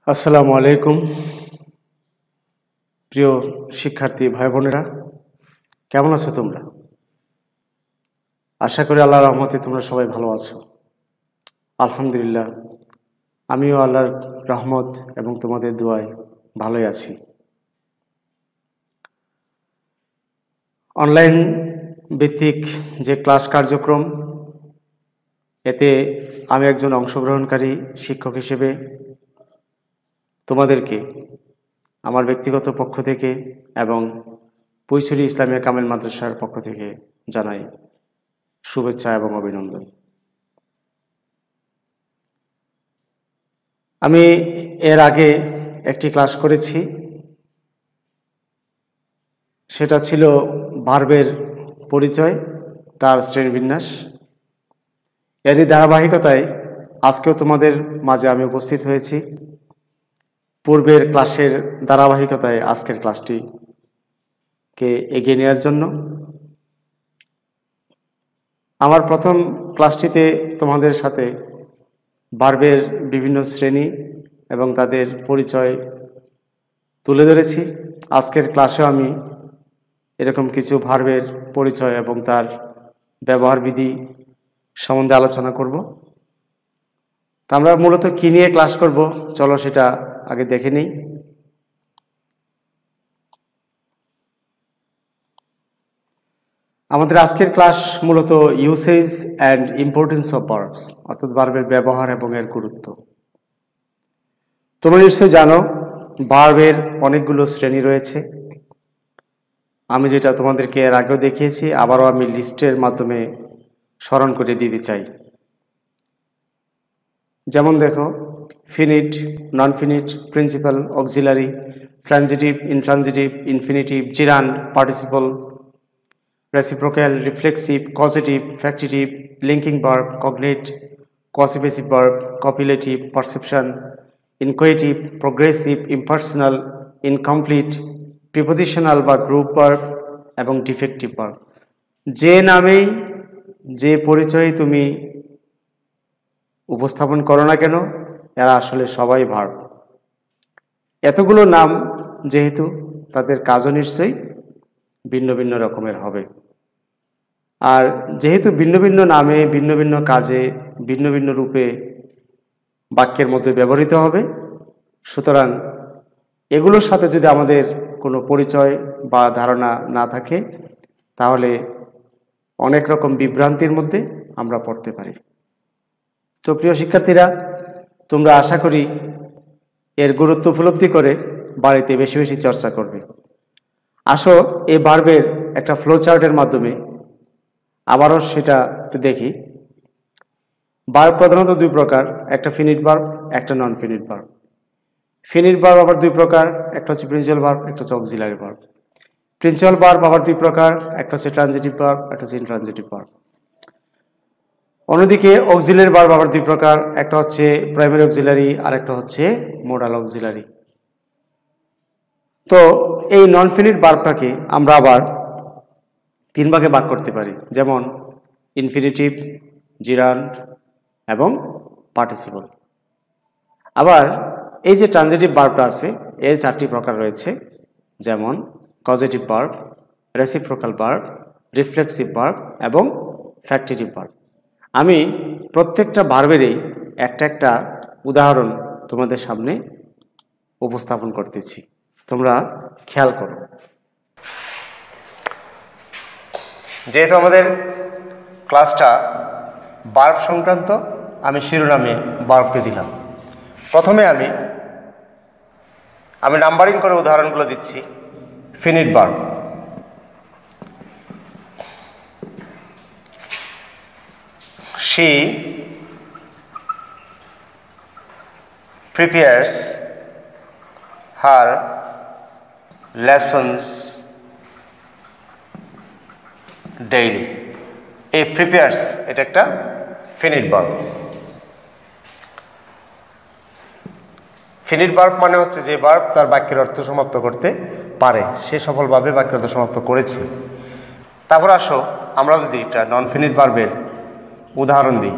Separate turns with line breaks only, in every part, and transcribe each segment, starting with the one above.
আসসালামু আলাইকুম প্রিয় শিক্ষার্থী ভাই বোনেরা, কেমন আছো তোমরা? আশা করি আল্লাহর রহমতে তোমরা সবাই ভালো আছো। আলহামদুলিল্লাহ, আমিও আল্লাহর রহমত এবং তোমাদের দোয়ায় ভালোই আছি। অনলাইন ভিত্তিক যে ক্লাস কার্যক্রম, এতে আমি একজন অংশগ্রহণকারী শিক্ষক হিসেবে তোমাদেরকে আমার ব্যক্তিগত পক্ষ থেকে এবং পৈশুরী ইসলামিয়া কামিল মাদ্রাসার পক্ষ থেকে জানাই শুভেচ্ছা এবং অভিনন্দন। আমি এর আগে একটি ক্লাস করেছি, সেটা ছিল ভার্বের পরিচয়, তার শ্রেণীবিন্যাস। এরই ধারাবাহিকতায় আজকেও তোমাদের মাঝে আমি উপস্থিত হয়েছি। পূর্বের ক্লাসের ধারাবাহিকতায় আজকের ক্লাসটিকে এগিয়ে নেওয়ার জন্য। আমার প্রথম ক্লাসটিতে তোমাদের সাথে ভার্বের বিভিন্ন শ্রেণী এবং তাদের পরিচয় তুলে ধরেছি। আজকের ক্লাসেও আমি এরকম কিছু ভার্বের পরিচয় এবং তার ব্যবহার বিধি সম্বন্ধে আলোচনা করব। তা আমরা মূলত কি নিয়ে ক্লাস করব, চলো সেটা আগে দেখে নিই। আমাদের আজকের ক্লাস মূলত usage and importance of verbs, অর্থাৎ ভার্বের ব্যবহার এবং এর গুরুত্ব। তোমরা নিশ্চয়ই জানো ভার্বের অনেকগুলো শ্রেণী রয়েছে। আমি যেটা তোমাদেরকে এর আগেও দেখিয়েছি, আবারও আমি লিস্টের মাধ্যমে স্মরণ করে দিতে চাই। যেমন দেখো, finite, non finite, principal, auxiliary, transitive, intransitive, infinitive, gerund, participle, reciprocal, reflexive, causative, factitive, linking verb, cognate, causative verb, copulative, perception, inquisitive, progressive, impersonal, incomplete, prepositional বা গ্রুপ ভার্ব এবং ডিফেক্টিভ ভার্ব। যে নামেই যে পরিচয় তুমি উপস্থাপন করো না কেন, এরা আসলে সবাই ভার্ব। এতগুলো নাম যেহেতু, তাদের কাজও নিশ্চয়ই ভিন্ন ভিন্ন রকমের হবে। আর যেহেতু ভিন্ন ভিন্ন নামে, ভিন্ন ভিন্ন কাজে, ভিন্ন ভিন্ন রূপে বাক্যের মধ্যে ব্যবহৃত হবে, সুতরাং এগুলোর সাথে যদি আমাদের কোনো পরিচয় বা ধারণা না থাকে, তাহলে অনেক রকম বিভ্রান্তির মধ্যে আমরা পড়তে পারি। তো প্রিয় শিক্ষার্থীরা, তোমরা আশা করি এর গুরুত্ব উপলব্ধি করে বাড়িতে বেশি বেশি চর্চা করবে। আসো এই ভার্বের একটা ফ্লো চার্টের মাধ্যমে আবারও সেটা একটু দেখি। ভার্ব প্রধানত দুই প্রকার, একটা ফিনিট ভার্ব, একটা non finite verb. Finite verb আবার দুই প্রকার, একটা হচ্ছে প্রিন্সিপাল ভার্ব, একটা হচ্ছে অক্সিলারি ভার্ব। প্রিন্সিপাল ভার্ব আবার দুই প্রকার, একটা হচ্ছে ট্রানজিটিভ ভার্ব, একটা হচ্ছে ইনট্রানজিটিভ ভার্ব। অন্যদিকে অক্সিলারি ভার্ব আবার দুই প্রকার, একটা হচ্ছে প্রাইমারি অক্সিলারি আর একটা হচ্ছে মোডাল অক্সিলারি। তো এই নন ফিনিট ভার্বটাকে আমরা আবার তিন ভাগে ভাগ করতে পারি, যেমন ইনফিনিটিভ, জিরান্ড এবং পার্টিসিপল। আবার এই যে ট্রানজিটিভ ভার্বটা আছে, এর চারটি প্রকার রয়েছে, যেমন causative verb, reciprocal verb, reflexive verb এবং ফ্যাক্টিটিভ ভার্ব। আমি প্রত্যেকটা ভার্বেরই একটা একটা উদাহরণ তোমাদের সামনে উপস্থাপন করতেছি, তোমরা খেয়াল করো। যেহেতু আমাদের ক্লাসটা ভার্ব সংক্রান্ত, আমি শিরোনামে ভার্বকে দিলাম। প্রথমে আমি নাম্বারিং করে উদাহরণগুলো দিচ্ছি। Finite verb, she prepares her lessons daily. এই প্রিপেয়ার্স, এটা একটা ফিনিট ভার্ব। ফিনিট ভার্ব মানে হচ্ছে যে ভার্ব তার বাক্যের অর্থ সমাপ্ত করতে পারে, সে সফলভাবে বাক্যের অর্থ সমাপ্ত করেছে। তারপর আসো আমরা যদি এটা নন ফিনিট ভার্বের উদাহরণ দিই,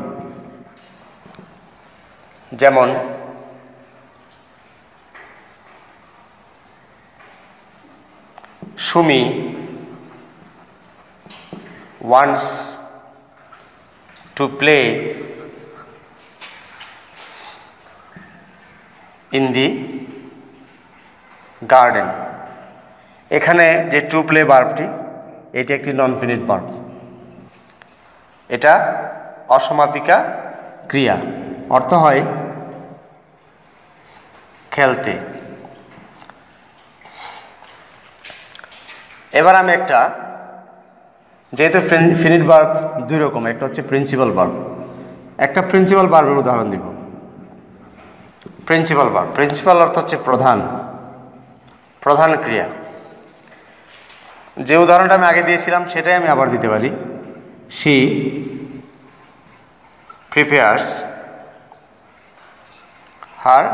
যেমন
Sumi wants to play in the garden। এখানে যে টু প্লে ভার্বটি এটি একটি নন ফিনিট ভার্ব, এটা অসমাপিকা ক্রিয়া, অর্থ হয় খেলতে। এবার আমি একটা, যেহেতু ফিনিট ভার্ব দুই রকম, একটা হচ্ছে প্রিন্সিপাল ভার্ব, একটা প্রিন্সিপাল ভার্বের উদাহরণ দিব। প্রিন্সিপাল ভার্ব, প্রিন্সিপাল অর্থ হচ্ছে প্রধান, প্রধান ক্রিয়া। যে উদাহরণটা আমি আগে দিয়েছিলাম সেটাই আমি আবার দিতে পারি। She prepares her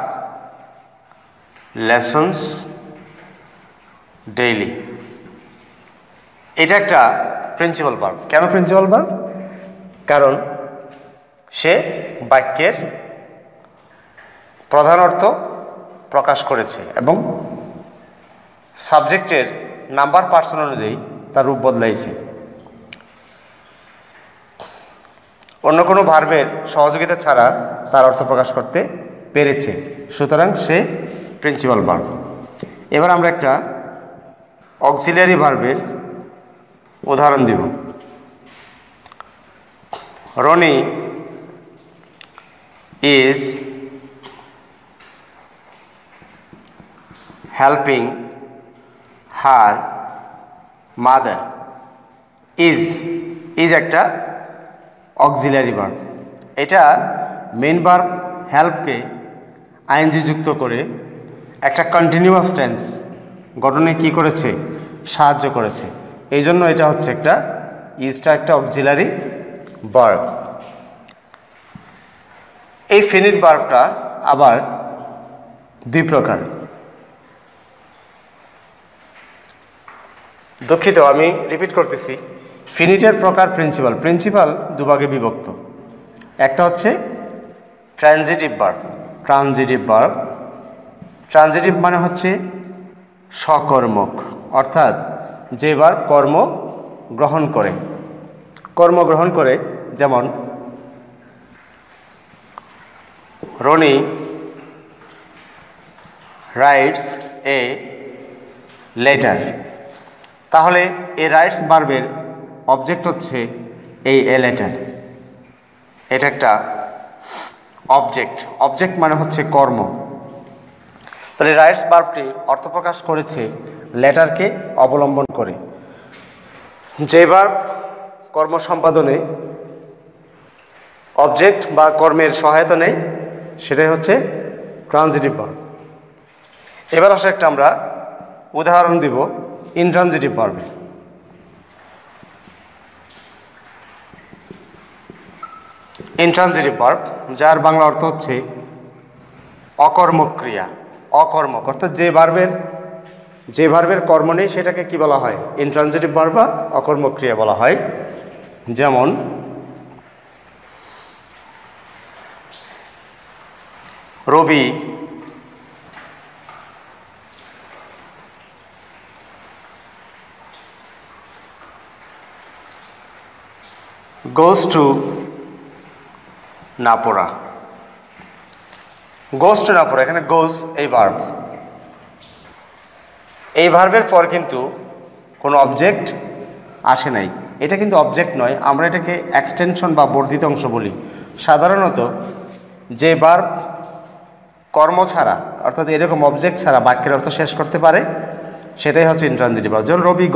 lessons daily. এটা একটা প্রিন্সিপাল ভার্ব। কেন প্রিন্সিপাল ভার্ব? কারণ সে বাক্যের প্রধান অর্থ প্রকাশ করেছে এবং সাবজেক্টের নাম্বার পার্সন অনুযায়ী তার রূপ বদলাইছে, অন্য কোনো ভার্বের সহযোগিতা ছাড়া তার অর্থ প্রকাশ করতে পেরেছে, সুতরাং সে প্রিন্সিপাল ভার্ব। এবার আমরা একটা অক্সিলিয়ারি ভার্বের উদাহরণ দিব। Roni is helping her mother. Is একটা অক্সিলিয়ারি ভার্ব, এটা মেইন ভার্ব হেল্পকে আইএনজি যুক্ত করে একটা কন্টিনিউয়াস টেন্স গঠনে কি করেছে? সাহায্য করেছে। এই জন্য এটা হচ্ছে একটা, ইজটা একটা অক্সিলিয়ারি ভার্ব। এই ফিনিট ভার্বটা আবার দুই প্রকার। দুঃখিত, আমি রিপিট করতেছি। ফিনিটের প্রকার প্রিন্সিপাল। প্রিন্সিপাল দুভাগে বিভক্ত। একটা হচ্ছে transitive verb. Transitive verb, transitive মানে হচ্ছে সকর্মক, অর্থাৎ যে ভার্ব কর্ম গ্রহণ করে, কর্ম গ্রহণ করে। যেমন রনি রাইটস এ লেটার। তাহলে এই রাইটস ভার্বের অবজেক্ট হচ্ছে এই এ লেটার, এটা একটা অবজেক্ট। অবজেক্ট মানে হচ্ছে কর্ম। তাহলে রাইটস ভার্বটি অর্থ প্রকাশ করেছে লেটারকে অবলম্বন করে। যে ভার্ব কর্ম সম্পাদনে অবজেক্ট বা কর্মের সহায়তা নেই সেটাই হচ্ছে ট্রানজিটিভ ভার্ব। এবার আসলে একটা আমরা উদাহরণ দিব ইনট্রানজিটিভ ভার্বের। ইনট্রানজিটিভ ভার্ব, যার বাংলা অর্থ হচ্ছে অকর্মক ক্রিয়া। অকর্মক অর্থাৎ যে ভার্বের কর্ম নেই সেটাকে কি বলা হয়? ইনট্রানজিটিভ ভার্ব বা অকর্মক ক্রিয়া বলা হয়। যেমন রবি goes to নাপোরা। goes to নাপোরা, এখানে goes এই ভার্ব, এই ভার্বের পর কিন্তু কোনো অবজেক্ট আসে নাই। এটা কিন্তু অবজেক্ট নয়, আমরা এটাকে এক্সটেনশন বা বর্ধিত অংশ বলি। সাধারণত যে ভার্ব কর্ম ছাড়া, অর্থাৎ এরকম অবজেক্ট ছাড়া বাক্যের অর্থ শেষ করতে পারে সেটাই হচ্ছে ইনট্রানজিটিভ ভার্ব। যেমন রবি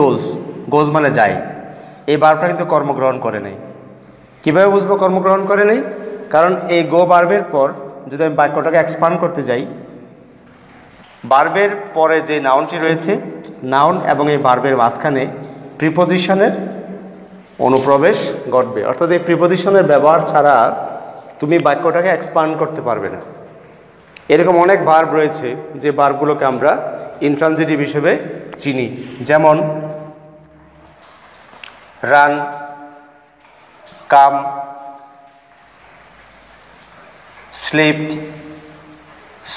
গোজ মানে যায়, এই ভার্বটা কিন্তু কর্মগ্রহণ করে নাই। কীভাবে বুঝবো কর্মগ্রহণ করে নেই? কারণ এই গো ভার্বের পর যদি আমি বাক্যটাকে এক্সপান্ড করতে যাই, ভার্বের পরে যে নাউনটি রয়েছে, নাউন এবং এই ভার্বের মাঝখানে প্রিপোজিশনের অনুপ্রবেশ ঘটবে। অর্থাৎ এই প্রিপোজিশনের ব্যবহার ছাড়া তুমি বাক্যটাকে এক্সপান্ড করতে পারবে না। এরকম অনেক ভার্ব রয়েছে যে ভার্বগুলোকে আমরা ইনট্রানজিটিভ হিসেবে চিনি। যেমন রান, কাম, স্লিপ,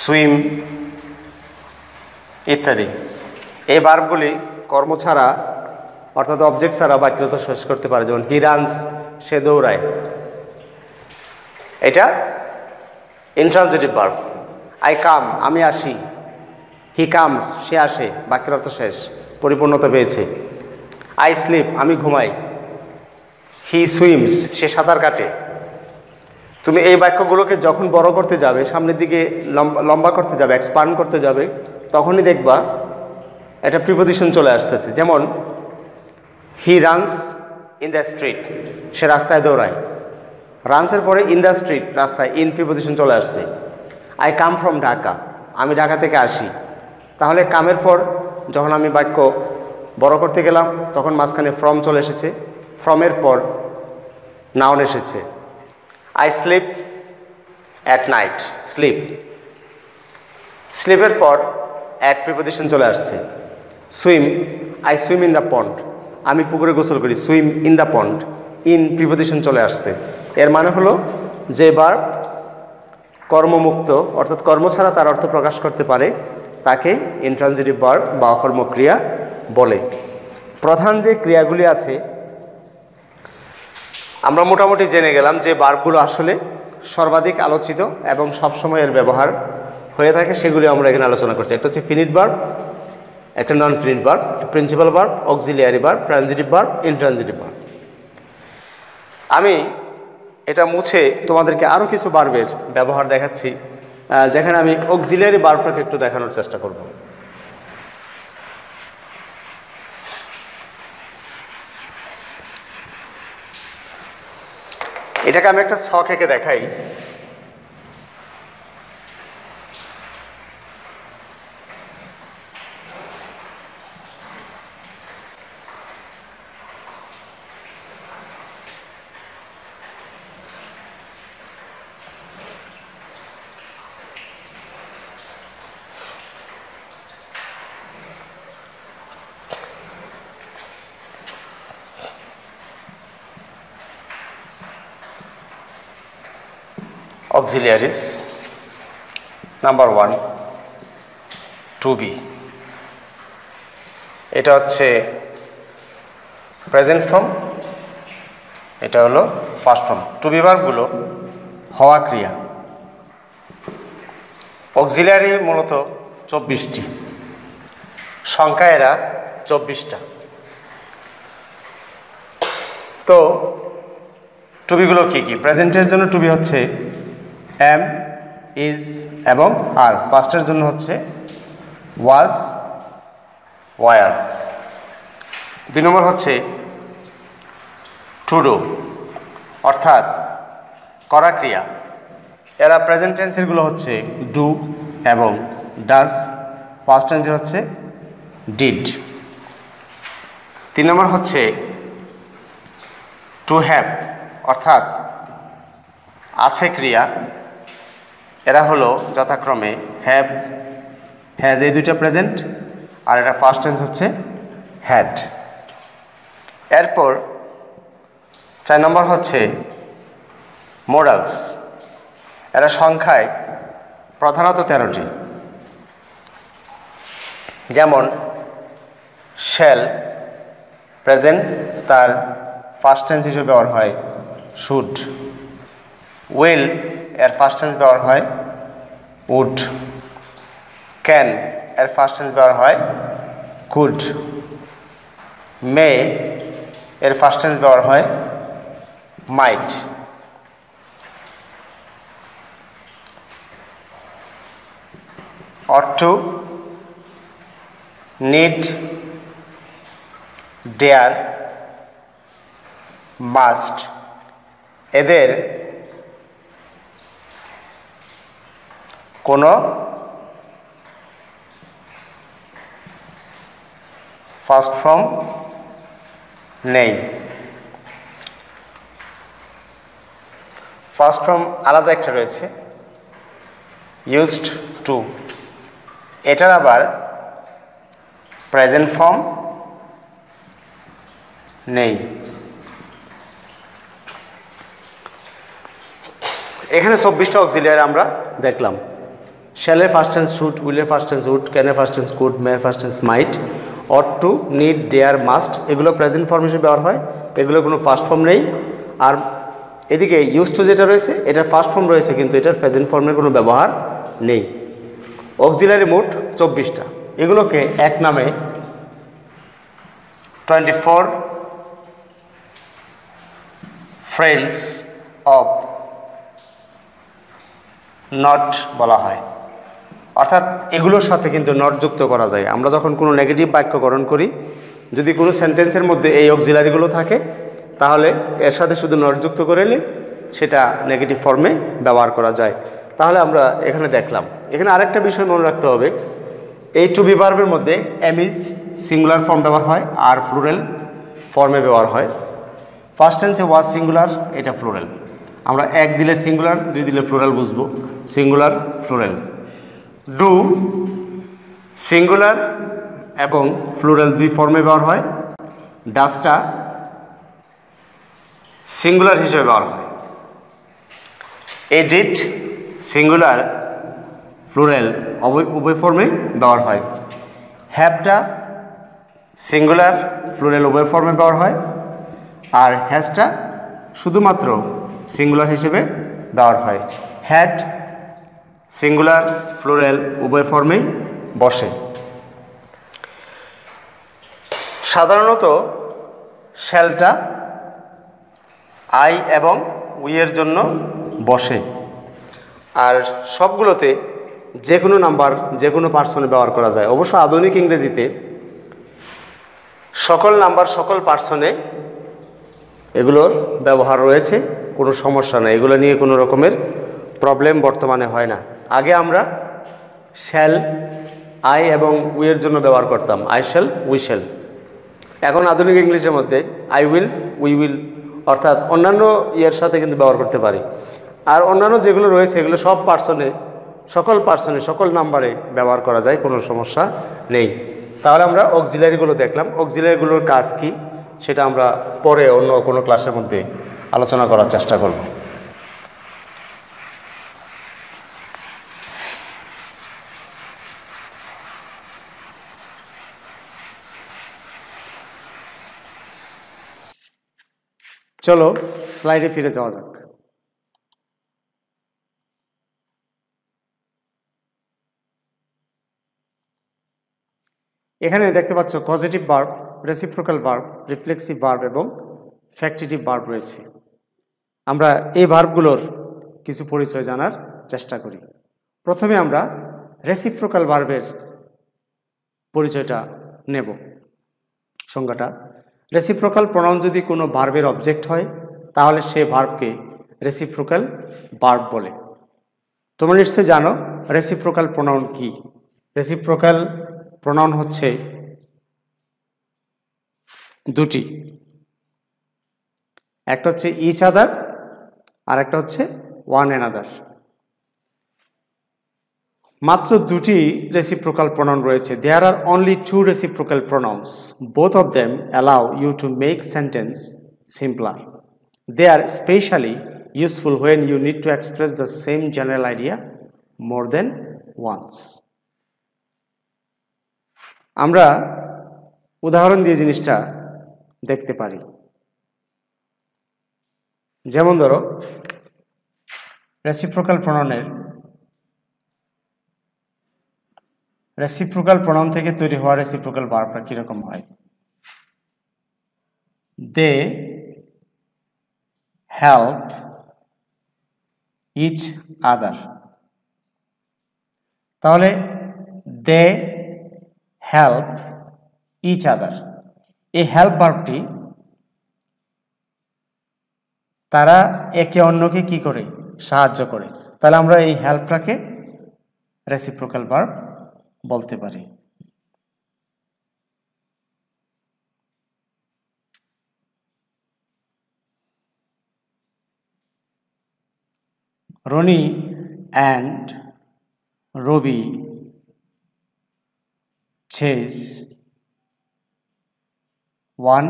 সুইম ইত্যাদি। এই ভার্বগুলি কর্ম ছাড়া অর্থাৎ অবজেক্ট ছাড়া বাক্য তো শেষ করতে পারে, যেমন হি রানস, সে দৌড়ায়। এটা ইন্ট্রানজিটিভ ভার্ব। আই কাম, আমি আসি। হি কামস, সে আসে, বাক্যের অর্থ শেষ, পরিপূর্ণতা পেয়েছে। আই স্লিপ, আমি ঘুমাই। হি সুইমস, সে সাঁতার কাটে। তুমি এই বাক্যগুলোকে যখন বড় করতে যাবে, সামনের দিকে লম্বা করতে যাবে, এক্সপান্ড করতে যাবে, তখনই দেখবা একটা প্রিপোজিশন চলে আসতেছে। যেমন he runs in the street, সে রাস্তায় দৌড়ায়। রানসের পরে ইন দ্য স্ট্রিট, রাস্তায়, ইন প্রিপোজিশন চলে আসছে। আই কাম ফ্রম ঢাকা, আমি ঢাকা থেকে আসি। তাহলে কামের পর যখন আমি বাক্য বড় করতে গেলাম তখন মাঝখানে ফ্রম চলে এসেছে, ফ্রমের পর নাউন এসেছে। I sleep at night, sleep. স্লিপের পর অ্যাট প্রিপোজিশন চলে আসছে। Swim, I swim in the pond, আমি পুকুরে গোসল করি। Swim in the pond, in preposition চলে আসছে। এর মানে হলো যে ভার্ব কর্মমুক্ত অর্থাৎ কর্ম ছাড়া তার অর্থ প্রকাশ করতে পারে তাকে ইন্ট্রানজিটিভ ভার্ব বা অকর্মক্রিয়া বলে। প্রধান যে ক্রিয়াগুলি আছে আমরা মোটামুটি জেনে গেলাম যে ভার্বগুলো আসলে সর্বাধিক আলোচিত এবং সবসময় এর ব্যবহার হয়ে থাকে, সেগুলি আমরা এখানে আলোচনা করছি। একটা হচ্ছে ফিনিট ভার্ব, একটা non finite verb, principal verb, auxiliary verb, transitive verb, intransitive verb. আমি এটা মুছে তোমাদেরকে আরও কিছু ভার্বের ব্যবহার দেখাচ্ছি, যেখানে আমি অক্সিলিয়ারি ভার্বটাকে একটু দেখানোর চেষ্টা করব। এটাকে আমি একটা ছক এঁকে দেখাই। Auxiliaries. Number 1, to be. এটা হচ্ছে প্রেজেন্ট ফর্ম, এটা হলো পাস্ট ফর্ম। টু বি ভার্বগুলো হওয়া ক্রিয়া। অক্সিলিয়ারি মূলত 24টি, সংখ্যা এরা 24টা। তো টুবিগুলো কী কী? প্রেজেন্টের জন্য টুবি হচ্ছে এম, ইজ এবং আর। পাস্টের জন্য হচ্ছে ওয়াজ, ওয়ার। 2 নম্বর হচ্ছে টু ডু অর্থাৎ করা ক্রিয়া। এরা প্রেজেন্ট টেন্সেরগুলো হচ্ছে ডু এবং ডাজ, পাস্ট টেন্সের হচ্ছে ডিড। 3 নম্বর হচ্ছে টু হ্যাভ অর্থাৎ আছে ক্রিয়া। এরা হলো যথাক্রমে হ্যাভ, হ্যাজ, এই দুইটা প্রেজেন্ট, আর এটা ফার্স্ট টেন্স হচ্ছে হ্যাড। এরপর 4 নম্বর হচ্ছে মোডালস। এরা সংখ্যায় প্রধানত 13টি। যেমন শ্যাল প্রেজেন্ট, তার ফার্স্ট টেন্স হিসেবে ব্যবহার হয় শুড। উইল এর ফার্স্ট টেন্স ব্যবহার হয় উড। ক্যান এর ফার্স্ট টেন্স ব্যবহার হয় কুড। মে এর ফার্স্ট টেন্স ব্যবহার হয় মাইট। ought to, need, dare, must এদের কোনো ফার্স্ট ফর্ম নেই। ফার্স্ট ফর্ম আলাদা একটা রয়েছে, ইউজড টু। এটার আবার প্রেজেন্ট ফর্ম নেই। এখানে 24টা অক্সিলিয়ারি আমরা দেখলাম। শ্যালের ফার্স্ট টেন্স শুড, উইলের ফার্স্ট টেন্স উড, ক্যানের ফার্স্ট টেন্স কুড, মেয়ের first tense might, ought to, need, dare, must এগুলো প্রেজেন্ট ফর্ম হিসেবে ব্যবহার হয়, এগুলোর কোনো ফার্স্ট ফর্ম নেই। আর এদিকে ইউজ টু যেটা রয়েছে এটার ফার্স্ট ফর্ম রয়েছে কিন্তু এটার প্রেজেন্ট ফর্মের কোনো ব্যবহার নেই। অক্সিলারি মোট 24টা, এগুলোকে এক নামে 24 ফ্রেন্ডস অফ নট বলা হয়। অর্থাৎ এগুলোর সাথে কিন্তু নট যুক্ত করা যায়। আমরা যখন কোনো নেগেটিভ বাক্য গঠন করি, যদি কোনো সেন্টেন্সের মধ্যে এই অক্সিলারিগুলো থাকে তাহলে এর সাথে শুধু নট যুক্ত করে নিলে সেটা নেগেটিভ ফর্মে ব্যবহার করা যায়। তাহলে আমরা এখানে দেখলাম, এখানে আরেকটা বিষয় মনে রাখতে হবে, এই টু বি ভার্বের মধ্যে এম ইজ সিঙ্গুলার ফর্ম ব্যবহার হয় আর প্লুরাল ফর্মে ব্যবহার হয়। ফার্স্ট টেন্সে ওয়াজ সিঙ্গুলার, এটা প্লুরাল। আমরা এক দিলে সিঙ্গুলার, দুই দিলে প্লুরাল বুঝবো, সিঙ্গুলার প্লুরাল। ডু সিঙ্গুলার এবং প্লুরাল দুই ফর্মে ব্যবহার হয়। ডাসটা সিঙ্গুলার হিসেবে ব্যবহার হয়। এডিট সিঙ্গুলার প্লুরাল উভয় ফর্মে ব্যবহার হয়। হ্যাভটা সিঙ্গুলার প্লুরাল উভয় ফর্মে ব্যবহার হয়। আর হ্যাজটা শুধুমাত্র সিঙ্গুলার হিসেবে ব্যবহার হয়। হ্যাড সিঙ্গুলার প্লুরাল উভয় ফর্মেই বসে। সাধারণত শ্যালটা আই এবং উইয়ের জন্য বসে, আর সবগুলোতে যে কোনো নাম্বার যে কোনো পার্সনে ব্যবহার করা যায়। অবশ্য আধুনিক ইংরেজিতে সকল নাম্বার সকল পার্সনে এগুলোর ব্যবহার রয়েছে, কোনো সমস্যা নেই, এগুলো নিয়ে কোনো রকমের প্রবলেম বর্তমানে হয় না। আগে আমরা শ্যাল আই এবং উইয়ের জন্য ব্যবহার করতাম, আই শ্যাল উই শ্যাল। এখন আধুনিক ইংলিশের মধ্যে আই উইল উই উইল অর্থাৎ অন্যান্য ইয়ের সাথে কিন্তু ব্যবহার করতে পারি। আর অন্যান্য যেগুলো রয়েছে এগুলো সব পার্সনে সকল নাম্বারে ব্যবহার করা যায়, কোনো সমস্যা নেই। তাহলে আমরা অক্সিলারিগুলো দেখলাম, অক্সিলারিগুলোর কাজ কি সেটা আমরা পরে অন্য কোনো ক্লাসের মধ্যে আলোচনা করার চেষ্টা করব। চলো স্লাইডে ফিরে যাওয়া যাক। এখানে দেখতে পাচ্ছ positive verb, reciprocal verb, reflexive verb এবং ফ্যাক্টিটিভ ভার্ব রয়েছে। আমরা এই ভার্বগুলোর কিছু পরিচয় জানার চেষ্টা করি। প্রথমে আমরা রেসিপ্রোকাল ভার্বের পরিচয়টা নেব। সংজ্ঞাটা, রেসিপ্রোকাল প্রনাউন যদি কোনো ভার্বের অবজেক্ট হয় তাহলে সে ভার্বকে রেসিপ্রোকাল ভার্ব বলে। তোমরা নিশ্চয়ই জানো রেসিপ্রোকাল প্রনাউন কি। রেসিপ্রোকাল প্রনাউন হচ্ছে দুটি, একটা হচ্ছে ইচ আদার আর একটা হচ্ছে ওয়ান অ্যানাদার। মাত্র দুটি রেসিপ্রোকাল প্রনাউন রয়েছে। There are only two reciprocal pronouns, both of them allow you to make sentence simpler. They are specially useful when you need to express the same general idea more than once. আমরা উদাহরণ দিয়ে জিনিসটা দেখতে পারি। যেমন ধরো reciprocal pronoun থেকে তৈরি হওয়া রেসিপ্রোকাল ভার্বটা কিরকম হয়। They help each other. তাহলে দে হেল্প ইচ আদার, এই হেল্প ভার্বটি তারা একে অন্যকে কি করে, সাহায্য করে। তাহলে আমরা এই হেল্পটাকে রেসিপ্রোকাল ভার্ব বলতে পারি। Roni and Robi chase one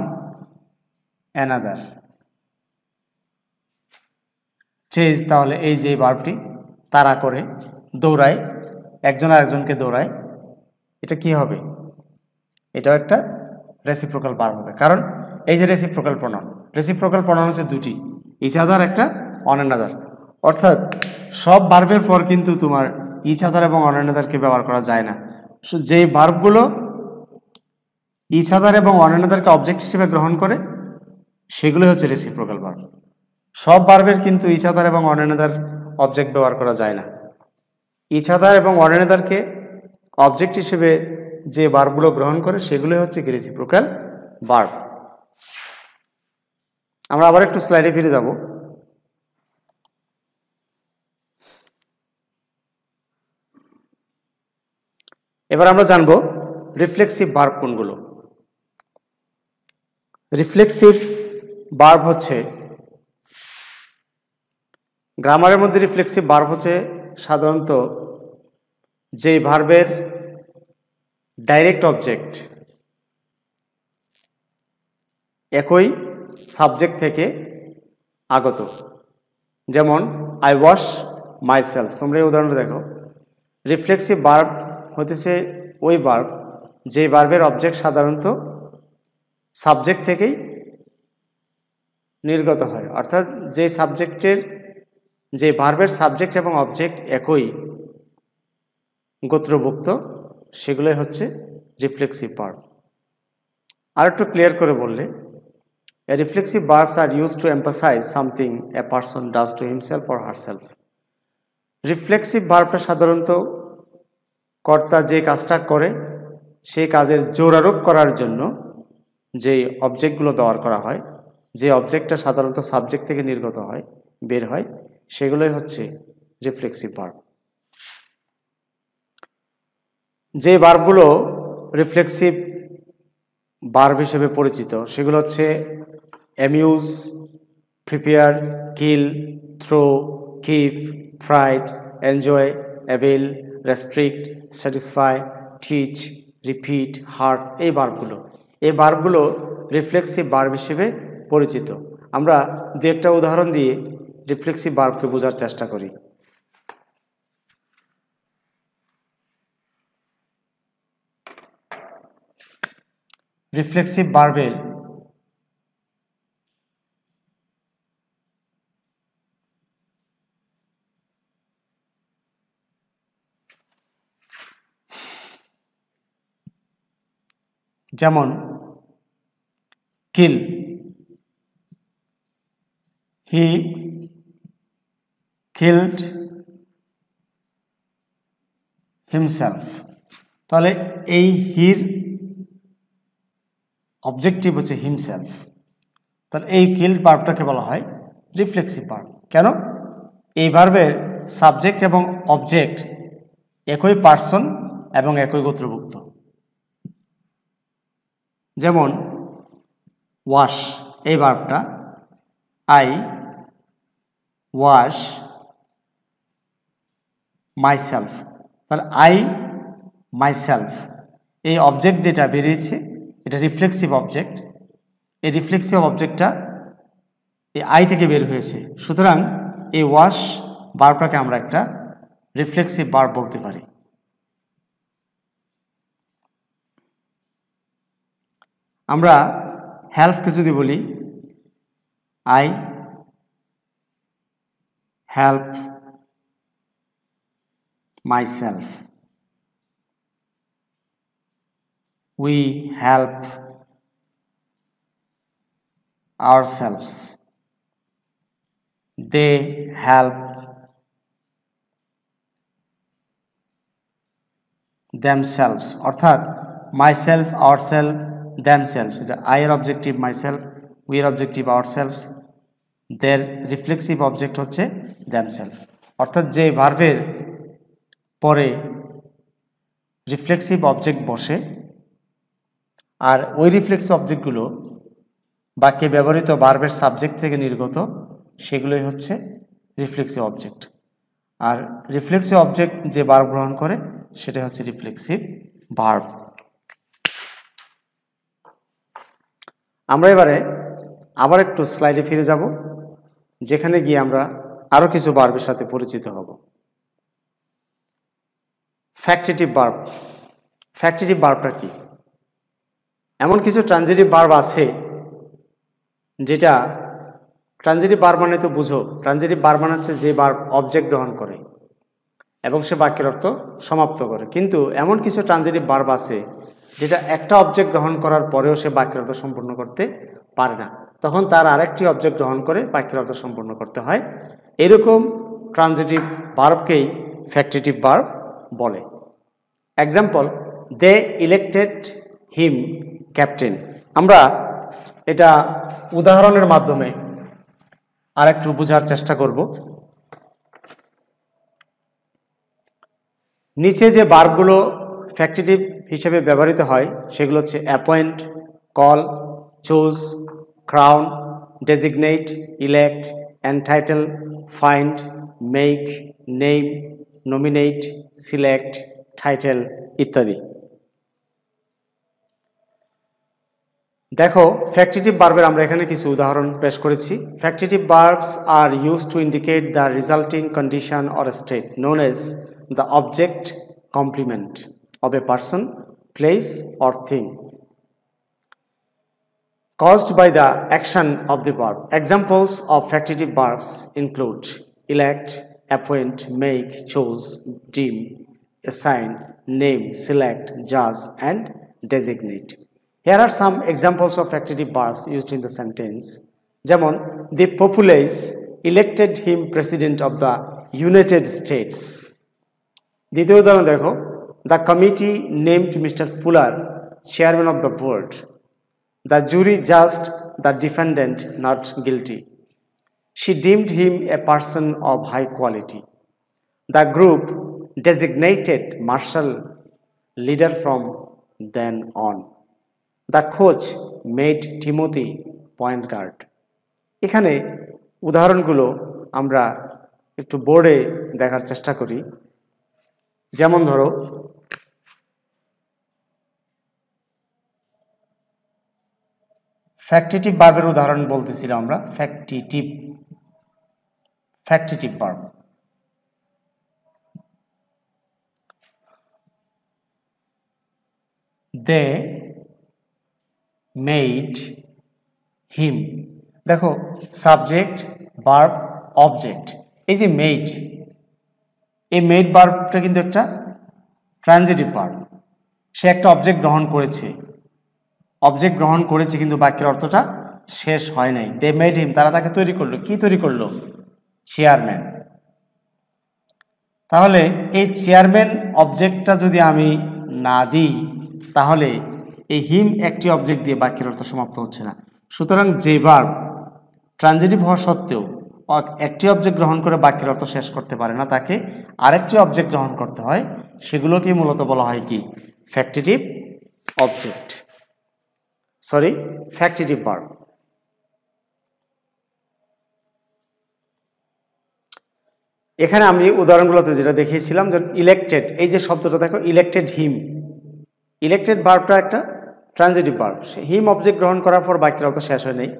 another. Chase, তাহলে এই যে ভার্বটি তারা করে, দৌড়ায়, একজন আরেকজনকে দৌড়ায়, এটা কি হবে?
এটাও একটা রেসিপ্রোকাল ভার্ব হবে, কারণ এই যে রেসিপ্রোকাল প্রনাউন হচ্ছে দুটি, ইচ আদার একটা অন অ্যানাদার। অর্থাৎ সব ভার্বের পর কিন্তু তোমার ইচ আদার এবং অন অ্যানাদারকে ব্যবহার করা যায় না। যেই ভার্বগুলো ইচ আদার এবং অন অ্যানাদারকে অবজেক্ট হিসেবে গ্রহণ করে সেগুলো হচ্ছে রেসিপ্রোকাল ভার্ব। সব ভার্বের কিন্তু ইচ আদার এবং অন অ্যানাদার অবজেক্ট ব্যবহার করা যায় না। ইচ আদার এবং অন অ্যানাদারকে অবজেক্ট হিসেবে যে ভার্বগুলো গ্রহণ করে সেগুলো হচ্ছে কি রেসিপ্রোকাল ভার্ব। আমরা আবার একটু স্লাইডে ফিরে যাব। এবার আমরা জানব রিফ্লেক্সিভ ভার্ব কোনগুলো। রিফ্লেক্সিভ ভার্ব হচ্ছে, গ্রামারের মধ্যে রিফ্লেক্সিভ ভার্ব হচ্ছে সাধারণত যেই ভার্বের ডাইরেক্ট অবজেক্ট একই সাবজেক্ট থেকে আগত। যেমন আই ওয়াশ মাই সেলফ, তোমরা এই উদাহরণটা দেখো। রিফ্লেক্সিভ ভার্ব হতেছে ওই ভার্ব যে ভার্বের অবজেক্ট সাধারণত সাবজেক্ট থেকেই নির্গত হয়, অর্থাৎ যে সাবজেক্টের, যে ভার্বের সাবজেক্ট এবং অবজেক্ট একই গোত্রভুক্ত, সেগুলোই হচ্ছে রিফ্লেক্সিভ ভার্ব। আর একটু ক্লিয়ার করে বললে, reflexive verbs are used to emphasize something a person does to himself or herself. Reflexive ভার্বটা সাধারণত কর্তা যে কাজটা করে সেই কাজের জোরারোপ করার জন্য যে অবজেক্টগুলো ব্যবহার করা হয়, যে অবজেক্টটা সাধারণত সাবজেক্ট থেকে নির্গত হয়, বের হয়, সেগুলোই হচ্ছে রিফ্লেক্সিভ ভার্ব। যে ভার্বগুলো রিফ্লেক্সিভ ভার্ব হিসেবে পরিচিত সেগুলো হচ্ছে amuse, prepare, kill, throw, keep, fried, enjoy, avail, restrict, satisfy, teach, repeat, hurt, এই ভার্বগুলো রিফ্লেক্সিভ ভার্ব হিসেবে পরিচিত। আমরা দু একটা উদাহরণ দিয়ে রিফ্লেক্সিভ ভার্বকে বোঝার চেষ্টা করি। রিফ্লেক্সিভ ভার্বের যেমন কিল, হি কিলড হিমসেলফ। তাহলে এই হির অবজেক্টিভ হচ্ছে হিমসেলফ, তাহলে এই কিলড ভার্বটাকে বলা হয় রিফ্লেক্সিভ ভার্ব। কেন? এই ভার্বের সাবজেক্ট এবং অবজেক্ট একই পার্সন এবং একই গোত্রভুক্ত। যেমন ওয়াশ, এই ভার্বটা আই ওয়াশ মাইসেলফ, তাহলে আই মাইসেলফ, এই অবজেক্ট যেটা বেরিয়েছে এটা রিফ্লেক্সিভ অবজেক্ট। এই রিফ্লেক্সিভ অবজেক্টটা এই আই থেকে বের হয়েছে, সুতরাং এই ওয়াশ ভার্বটাকে আমরা একটা রিফ্লেক্সিভ ভার্ব বলতে পারি। আমরা হেল্পকে যদি বলি, I help myself, we help ourselves, they help themselves, অর্থাৎ myself, ourselves, themselves, এটা I এর অবজেক্টিভ myself, we এর objective ourselves, their reflexive object হচ্ছে themselves। অর্থাৎ যে ভার্বের পরে রিফ্লেক্সিভ অবজেক্ট বসে আর ওই রিফ্লেক্সিভ অবজেক্টগুলো বাক্যে ব্যবহৃত ভার্বের সাবজেক্ট থেকে নির্গত, সেগুলোই হচ্ছে রিফ্লেক্সিভ অবজেক্ট। আর রিফ্লেক্সিভ অবজেক্ট যে ভার্ব গ্রহণ করে সেটা হচ্ছে রিফ্লেক্সিভ ভার্ব। আমরা এবারে আবার একটু স্লাইডে ফিরে যাব, যেখানে গিয়ে আমরা আরো কিছু ভার্বের সাথে পরিচিত হব। Factitive verb. ফ্যাক্টিটিভ ভার্বটা কি? এমন কিছু ট্রানজিটিভ ভার্ব আছে যেটা ট্রানজিটিভ ভার্ব মানে তো বুঝো, ট্রানজিটিভ ভার্ব মানে হচ্ছে যে ভার্ব অবজেক্ট গ্রহণ করে এবং সে বাক্যের অর্থ সমাপ্ত করে। কিন্তু এমন কিছু ট্রানজিটিভ ভার্ব আছে যেটা একটা অবজেক্ট গ্রহণ করার পরেও সে বাক্যের অর্থ সম্পূর্ণ করতে পারে না, তখন তার আরেকটি অবজেক্ট গ্রহণ করে বাক্যের অর্থ সম্পূর্ণ করতে হয়। এরকম ট্রানজিটিভ ভার্বকেই ফ্যাক্টিটিভ ভার্ব বলে। এক্সাম্পল, দে ইলেক্টেড হিম ক্যাপ্টেন। আমরা এটা উদাহরণের মাধ্যমে আরেকটু বোঝার চেষ্টা করব। নিচে যে ভার্বগুলো ফ্যাক্টিটিভ হিসেবে ব্যবহৃত হয় সেগুলো হচ্ছে appoint, call, choose, crown, designate, elect, entitle, find, make, name, nominate, select, title ইত্যাদি। দেখো, ফ্যাক্টিটিভ ভার্বের আমরা এখানে কিছু উদাহরণ পেশ করেছি। Factitive verbs are used to indicate the resulting condition or state known as the object complement of a person, place or thing caused by the action of the verb. Examples of factitive verbs include elect, appoint, make, choose, deem, assign, name, select, judge and designate. Here are some examples of factitive verbs used in the sentence. যেমন, the populace elected him president of the United States. দ্বিতীয় উদাহরণ দেখো, the committee named Mr. Fuller chairman of the board. The jury judged the defendant not guilty. She deemed him a person of high quality. The group designated Marshall leader from then on. The coach made Timothy point guard. এখানে উদাহরণগুলো আমরা একটু বোর্ডে দেখার চেষ্টা করি। যেমন ধরো, ফ্যাক্টিটিভ ভার্বের উদাহরণ বলতেছিলাম আমরা। Factitive verb, they made him. দেখো, সাবজেক্ট, ভার্ব, অবজেক্ট। এই যে মেড, এই মেড ভার্বটা কিন্তু একটা ট্রানজিটিভ ভার্ব। সে একটা অবজেক্ট গ্রহণ করেছে, কিন্তু বাক্যের অর্থটা শেষ হয় নাই। দে মেড হিম, তারা তাকে তৈরি করলো। কি তৈরি করলো? চেয়ারম্যান। তাহলে এই চেয়ারম্যান অবজেক্টটা যদি আমি না দিই, তাহলে এই হিম একটি অবজেক্ট দিয়ে বাক্যের অর্থ সমাপ্ত হচ্ছে না। সুতরাং যে ভার্ব ট্রানজিটিভ হওয়া সত্ত্বেও একটি অবজেক্ট গ্রহণ করে বাক্যের অর্থ শেষ করতে পারে না, তাকে আরেকটি অবজেক্ট গ্রহণ করতে হয়। সেগুলোকে মূলত বলা হয় কি? Factitive object, factitive verb. এখানে আমি উদাহরণগুলোতে যেটা দেখিয়েছিলাম, যে ইলেক্টেড, এই যে শব্দটা দেখো, ইলেক্টেড হিম। ইলেক্টেড ভার্বটা একটা ট্রানজিটিভ ভার্ব। হিম অবজেক্ট গ্রহণ করার পর বাক্যের অর্থ শেষ হয় নাই।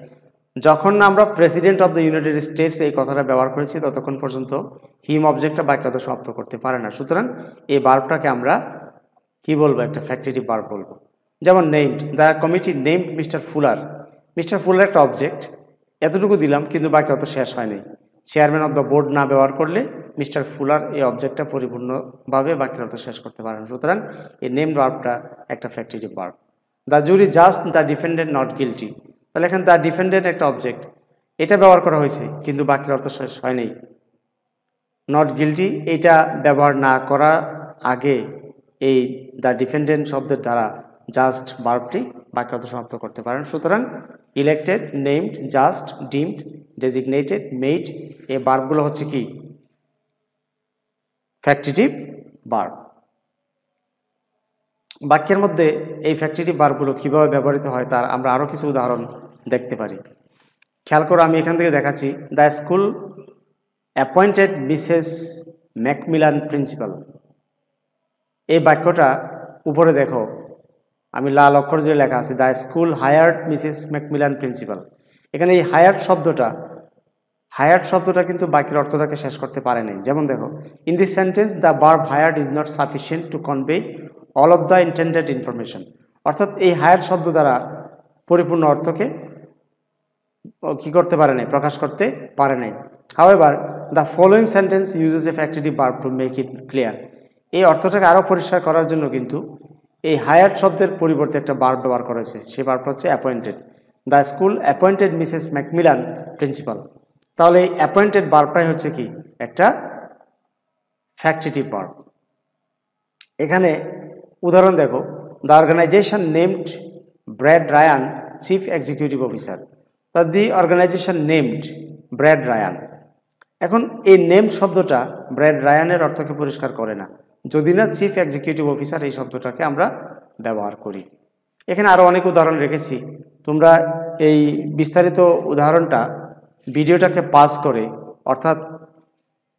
যখন আমরা president of the United states এই কথাটা ব্যবহার করেছি, ততক্ষণ পর্যন্ত হিম অবজেক্টটা বাক্যের অর্থ সমাপ্ত করতে পারে না। সুতরাং এই ভার্বটাকে আমরা কি বলবো? একটা ফ্যাক্টিটিভ ভার্ব বলবো। যেমন named, the committee named mister fuller. Mister fuller একটা অবজেক্ট, এতটুকু দিলাম, কিন্তু বাক্যের অর্থ শেষ হয়নি। চেয়ারম্যান অফ দ্য বোর্ড না ব্যবহার করলে মিস্টার ফুলার এই অবজেক্টটা পরিপূর্ণভাবে বাক্যের অর্থ শেষ করতে পারেন। সুতরাং এই নেমড ভার্বটা একটা factitive verb. The jury just the defendant not guilty. তাহলে এখানে দ্য ডিফেন্ডেন্ট একটা অবজেক্ট, এটা ব্যবহার করা হয়েছে, কিন্তু বাক্যের অর্থ শেষ হয়নি। নট গিলটি এইটা ব্যবহার না করার আগে এই দ্য ডিফেন্ডেন্ট শব্দের দ্বারা জাস্ট ভার্বটি বাক্য অর্থ সমাপ্ত করতে পারেন। সুতরাং elected, named, just, deemed, designated, made, এই ভার্বগুলো হচ্ছে কি? Factitive verb. বাক্যের মধ্যে এই ফ্যাক্টিটিভ ভার্বগুলো কিভাবে ব্যবহৃত হয় তার আমরা আরও কিছু উদাহরণ দেখতে পারি। খেয়াল করো, আমি এখান থেকে দেখাচ্ছি। The school appointed Mrs McMillan principal. এই বাক্যটা উপরে দেখো, আমি লাল অক্ষর যে লেখা আছে, the school hired Mrs McMillan principal. এখানে এই হায়ার্ড শব্দটা কিন্তু বাক্যের অর্থটাকে শেষ করতে পারে নাই। যেমন দেখো, in this sentence the verb hired is not sufficient to convey all of the intended information. অর্থাৎ এই হায়ার শব্দ দ্বারা পরিপূর্ণ অর্থকে কি করতে পারে নাই, প্রকাশ করতে পারে নাই। However the following sentence uses A factitive verb to make it clear. এই অর্থটাকে আরও পরিষ্কার করার জন্য কিন্তু এই হায়ার শব্দের পরিবর্তে একটা ভার্ব ব্যবহার করেছে। সেই ভার্বটা হচ্ছে appointed. The school appointed Mrs McMillan principal. তাহলে এই অ্যাপয়েন্টেড ভার্বটাই হচ্ছে কি একটা ফ্যাক্টিটিভ ভার্ব। এখানে উদাহরণ দেখো, the organization named Brad Ryan chief executive officer. তা the organization named Brad Ryan. এখন এই নেমড শব্দটা ব্র্যাড রায়ানের অর্থকে পরিষ্কার করে না, যদি না চিফ এক্সিকিউটিভ অফিসার এই শব্দটাকে আমরা ব্যবহার করি। এখানে আরও অনেক উদাহরণ রেখেছি, তোমরা এই বিস্তারিত উদাহরণটা ভিডিওটাকে পাস করে অর্থাৎ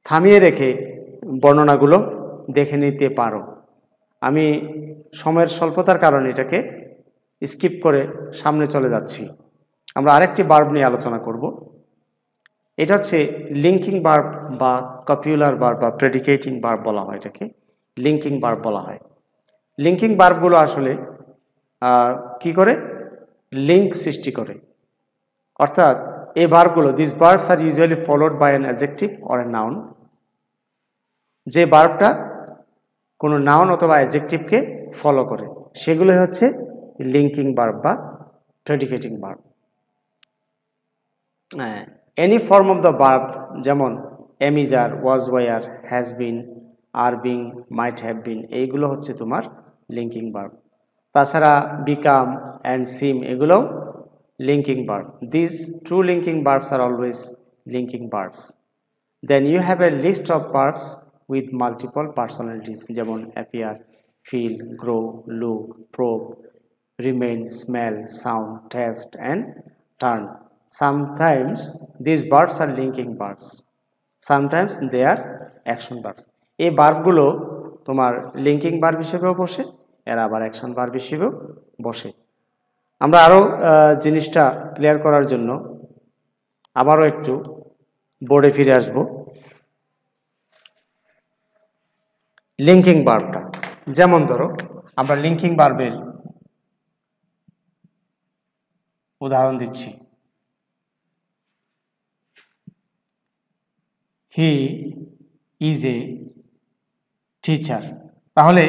থামিয়ে রেখে বর্ণনাগুলো দেখে নিতে পারো। আমি সময়ের স্বল্পতার কারণে এটাকে স্কিপ করে সামনে চলে যাচ্ছি। আমরা আরেকটি ভার্ব নিয়ে আলোচনা করব। এটা হচ্ছে লিঙ্কিং ভার্ব বা কপিউলার ভার্ব বা প্রেডিকেটিং ভার্ব বলা হয়, এটাকে লিঙ্কিং ভার্ব বলা হয়। লিঙ্কিং ভার্বগুলো আসলে কি করে লিঙ্ক সৃষ্টি করে, অর্থাৎ এই ভার্বগুলো, this verbs are usually followed by an adjective or a noun. যে ভার্বটা কোনো নাউন অথবা অ্যাডজেক্টিভকে ফলো করে সেগুলো হচ্ছে লিঙ্কিং ভার্ব বা predicating verb. Any form of the verb, যেমন am is are, was were, has been, are being, might have been, এইগুলো হচ্ছে তোমার লিঙ্কিং ভার্ব। তাছাড়া বিকাম অ্যান্ড সিম এগুলোও linking verb. This true linking verbs are always linking verbs. Then you have a list of verbs with multiple personalities, যেমন appear, feel, grow, look, probe, remain, smell, sound, taste and turn. Sometimes these verbs are linking verbs, sometimes they are action verbs. এই ভার্বগুলো তোমার linking verb হিসেবেও বসে, এর আবার action verb হিসেবেও বসে। আমরা আরও জিনিসটা ক্লিয়ার করার জন্য আবারও একটু বোর্ডে ফিরে আসবো। লিঙ্কিং ভার্বটা, যেমন ধরো আমরা লিঙ্কিং ভার্বের উদাহরণ দিচ্ছি। He is a teacher. তাহলে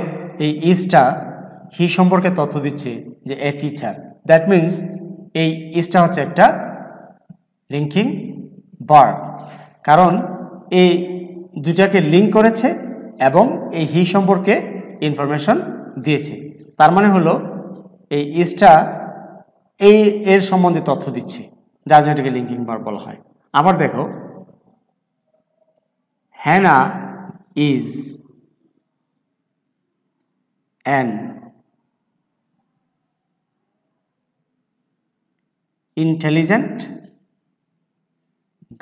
এই ইজটা হি সম্পর্কে তথ্য দিচ্ছে যে এ টিচার। দ্যাট মিনস এই ইজটা হচ্ছে একটা লিঙ্কিং ভার্ব, কারণ এই দুটাকে লিঙ্ক করেছে এবং এই হি সম্পর্কে ইনফরমেশন দিয়েছে। তার মানে হলো এই ইজটা এর সম্বন্ধে তথ্য দিচ্ছে, যার জন্য এটাকে লিঙ্কিং ভার্ব বলা হয়। আবার দেখো, হ্যানা ইজ অ্যান ইন্টেলিজেন্ট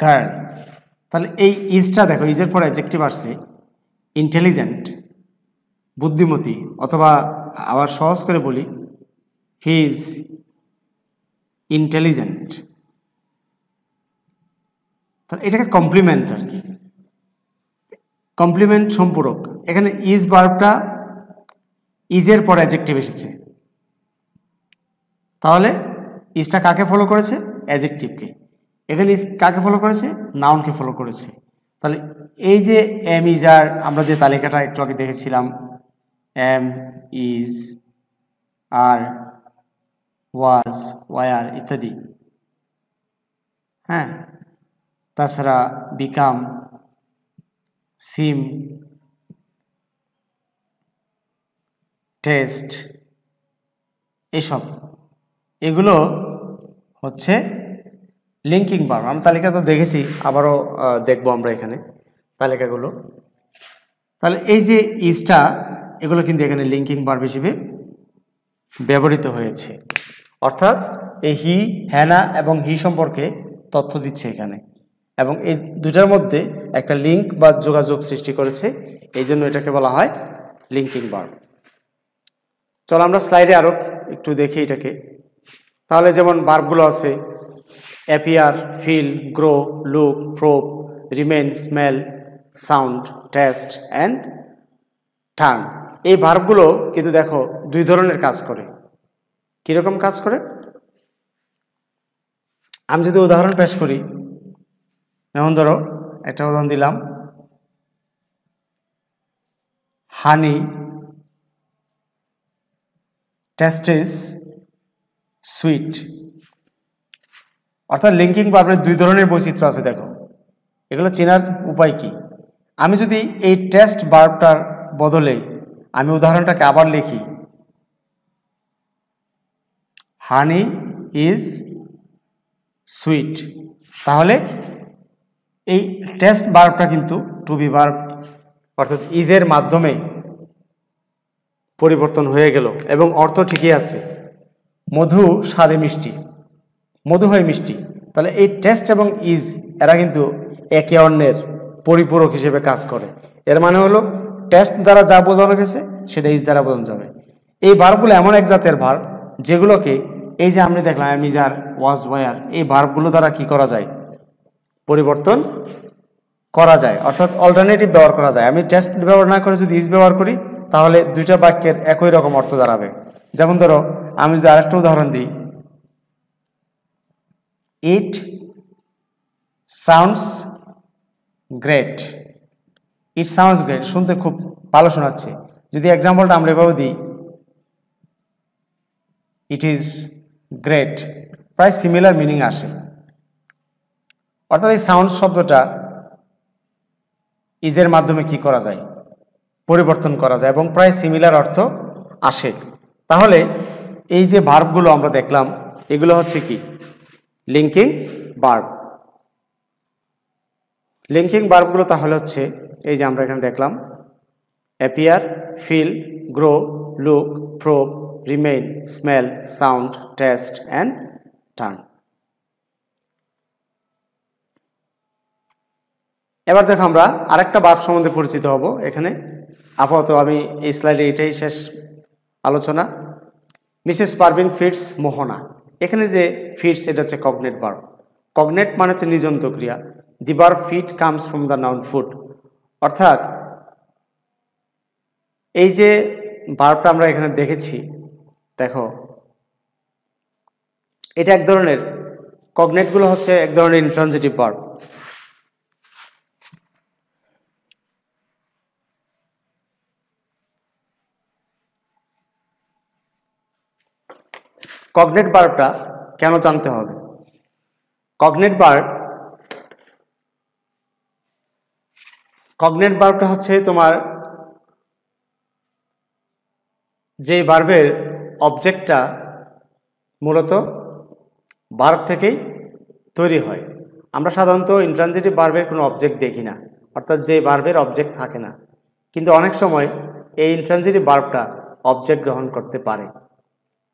গার্ল। তাহলে এই ইজটা দেখো, ইজের পর অ্যাডজেক্টিভ আসছে ইন্টেলিজেন্ট, বুদ্ধিমতী, অথবা আবার সহজ করে বলি হি ইজ ইন্টেলিজেন্ট। তাহলে এটাকে কমপ্লিমেন্ট আর কি, কমপ্লিমেন্ট সম্পূরক। এখানে ইজ ভার্বটা ইজের পর অ্যাডজেক্টিভ এসেছে, তাহলে ইজটা কাকে ফলো করেছে? অ্যাডজেক্টিভকে। এখানে ইজ কাকে ফলো করেছে? নাউনকে ফলো করেছে। তাহলে এই যে এম ইজ আর, আমরা যে তালিকাটা একটু আগে দেখেছিলাম, am is are, was, were ইত্যাদি, হ্যাঁ, তাছাড়া বিকাম, সিম, টেস্ট, এগুলো হচ্ছে লিঙ্কিং ভার্ব। আমরা তালিকা তো দেখেছি, আবারও দেখবো আমরা এখানে তালিকাগুলো। তাহলে এই যে ইজটা, এগুলো কিন্তু এখানে লিঙ্কিং ভার্ব হিসেবে ব্যবহৃত হয়েছে, অর্থাৎ এই হি, হ্যানা এবং হি সম্পর্কে তথ্য দিচ্ছে এখানে, এবং এই দুটার মধ্যে একটা লিঙ্ক বা যোগাযোগ সৃষ্টি করেছে, এই জন্য এটাকে বলা হয় লিঙ্কিং ভার্ব। চলো আমরা স্লাইডে আরো একটু দেখি এটাকে। তাহলে যেমন ভার্বগুলো আছে appear, feel, grow, look, prove, remain, smell, sound, taste and turn. এই ভার্বগুলো কিন্তু দেখো দুই ধরনের কাজ করে। কিরকম কাজ করে? আমি যদি উদাহরণ পেশ করি, যেমন ধরো একটা উদাহরণ দিলাম, হানি টেস্টিস সুইট। অর্থাৎ লিঙ্কিং ভার্বের দুই ধরনের বৈচিত্র্য আছে। দেখো, এগুলো চেনার উপায় কি? আমি যদি এই টেস্ট ভার্বটার বদলে আমি উদাহরণটাকে আবার লিখি, হানি ইজ সুইট, তাহলে এই টেস্ট ভার্বটা কিন্তু টু বি ভার্ব অর্থাৎ ইজের মাধ্যমে পরিবর্তন হয়ে গেল এবং অর্থ ঠিকই আছে। মধু স্বাদে মিষ্টি, মধু হয় মিষ্টি। তাহলে এই টেস্ট এবং ইজ এরা কিন্তু একে অন্যের পরিপূরক হিসেবে কাজ করে। এর মানে হলো টেস্ট দ্বারা যা বোঝানো গেছে সেটা ইজ দ্বারা বোঝানো যাবে। এই ভার্বগুলো এমন এক জাতের ভার্ব যেগুলোকে এই যে আমরা দেখলাম অ্যামিজার, ওয়াজ, ওয়ার, এই ভার্বগুলো দ্বারা কি করা যায়? পরিবর্তন করা যায়, অর্থাৎ অল্টারনেটিভ ব্যবহার করা যায়। আমি টেস্ট ব্যবহার না করে যদি ইজ ব্যবহার করি তাহলে দুইটা বাক্যের একই রকম অর্থ দাঁড়াবে। যেমন ধরো আমি যদি আরেকটা উদাহরণ দিই, it sounds great. It sounds great শুনতে খুব ভালো শোনাচ্ছে। যদি এক্সাম্পলটা আমরা এভাবে দিই, ইট ইজ গ্রেট, প্রায় সিমিলার মিনিং আসে। অর্থাৎ এই সাউন্ড শব্দটা ইজের মাধ্যমে কি করা যায়? পরিবর্তন করা যায় এবং প্রায় সিমিলার অর্থ আসে। তাহলে এই যে ভার্বগুলো আমরা দেখলাম এগুলো হচ্ছে কি? Linking verb. লিঙ্কিং ভার্বগুলো তাহলে হচ্ছে এই যে আমরা এখানে দেখলাম, appear, feel, grow, look, prove, remain, smell, sound, taste and turn. এবার দেখো আমরা আরেকটা ভার্ব সম্বন্ধে পরিচিত হব। এখানে আপাতত আমি এই স্লাইডে এটাই শেষ আলোচনা। মিসেস পারভিন ফিডস মোহনা। এখানে যে ফিডস এটা হচ্ছে কগনেট ভার্ব। কগনেট মানে হচ্ছে নিজন্ত ক্রিয়া। The verb feed comes from the noun food. অর্থাৎ এই যে ভার্বটা আমরা এখানে দেখেছি, দেখো এটা এক ধরনের, কগনেটগুলো হচ্ছে এক ধরনের ইনট্রানজিটিভ ভার্ব। কগনেট ভার্বটা কেন জানতে হবে? কগনেট ভার্বটা হচ্ছে তোমার যে ভার্বের অবজেক্টটা মূলত ভার্ব থেকেই তৈরি হয়। আমরা সাধারণত ইন্ট্রানজিটিভ ভার্বের কোনো অবজেক্ট দেখি না, অর্থাৎ যে ভার্বের অবজেক্ট থাকে না। কিন্তু অনেক সময় এই ইন্ট্রানজিটিভ ভার্বটা অবজেক্ট গ্রহণ করতে পারে।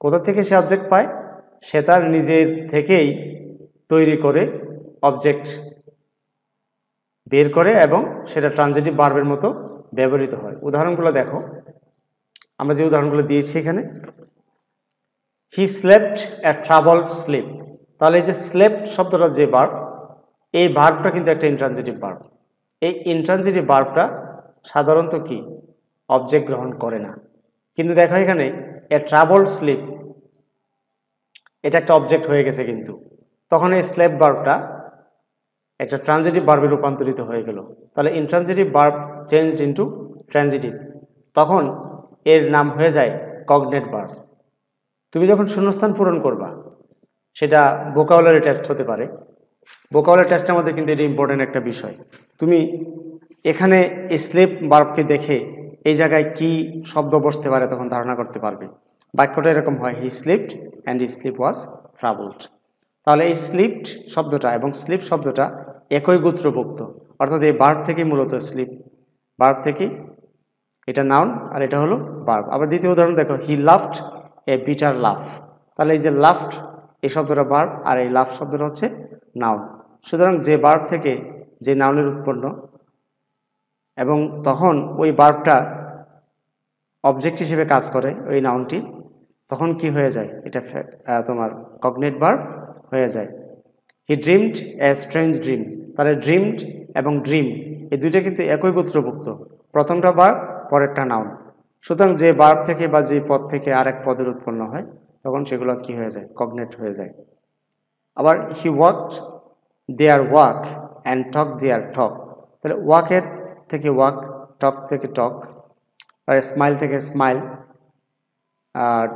কোথা থেকে সে অবজেক্ট পায়? সে তার নিজের থেকেই তৈরি করে অবজেক্ট বের করে এবং সেটা ট্রানজিটিভ ভার্বের মতো ব্যবহৃত হয়। উদাহরণগুলো দেখো, আমরা যে উদাহরণগুলো দিয়েছি এখানে, he slept a travelled sleep. তাহলে এই যে স্লেপ্ট শব্দটা যে ভার্ব, এই ভার্বটা কিন্তু একটা ইন্ট্রানজিটিভ ভার্ব। এই ইন্ট্রানজিটিভ ভার্বটা সাধারণত কি অবজেক্ট গ্রহণ করে না। কিন্তু দেখো এখানে এ ট্রাভেলড স্লিপ, এটা একটা অবজেক্ট হয়ে গেছে, কিন্তু তখন এই স্লেপ ভার্বটা একটা ট্রানজিটিভ ভার্বে রূপান্তরিত হয়ে গেল। তাহলে intransitive verb changed into transitive, তখন এর নাম হয়ে যায় কগনেট ভার্ব। তুমি যখন শূন্যস্থান পূরণ করবা, সেটা ভোকাবুলারি টেস্ট হতে পারে। ভোকাবুলারি টেস্টের মধ্যে কিন্তু এটা ইম্পর্টেন্ট একটা বিষয়। তুমি এখানে এই স্লেপ ভার্বকে দেখে এই জায়গায় কি শব্দ বসতে পারে তখন ধারণা করতে পারবে। বাক্যটা এরকম হয়, he slipped and he slip was travelled. তাহলে এই স্লিপড শব্দটা এবং স্লিপ শব্দটা একই গোত্রভুক্ত, অর্থাৎ এই ভার্ব থেকে মূলত স্লিপ ভার্ব থেকে এটা নাউন আর এটা হলো ভার্ব। আবার দ্বিতীয় উদাহরণ দেখো, হি লাফড এ বিটার লাফ। তাহলে এই যে লাফড এই শব্দটা ভার্ব আর এই লাফ শব্দটা হচ্ছে নাউন। সুতরাং যে ভার্ব থেকে যে নাউনের উৎপন্ন এবং তখন ওই ভার্বটা অবজেক্ট হিসেবে কাজ করে ওই নাউনটি, তখন কি হয়ে যায়? এটা তোমার কগনেট ভার্ব হয়ে যায়। হি ড্রিমড এ স্ট্রেঞ্জ ড্রিম। তাহলে ড্রিমড এবং ড্রিম এই দুইটা কিন্তু একই গোত্রভুক্ত, প্রথমটা ভার্ব পরেরটা নাউন। সুতরাং যে ভার্ব থেকে বা যে পদ থেকে আরেক পদের উৎপন্ন হয় তখন সেগুলো কি হয়ে যায়, কগনেট হয়ে যায়। আবার he walked their walk and talk their talk, তাহলে ওয়াকের থেকে ওয়াক, টক থেকে টক, আর স্মাইল থেকে স্মাইল,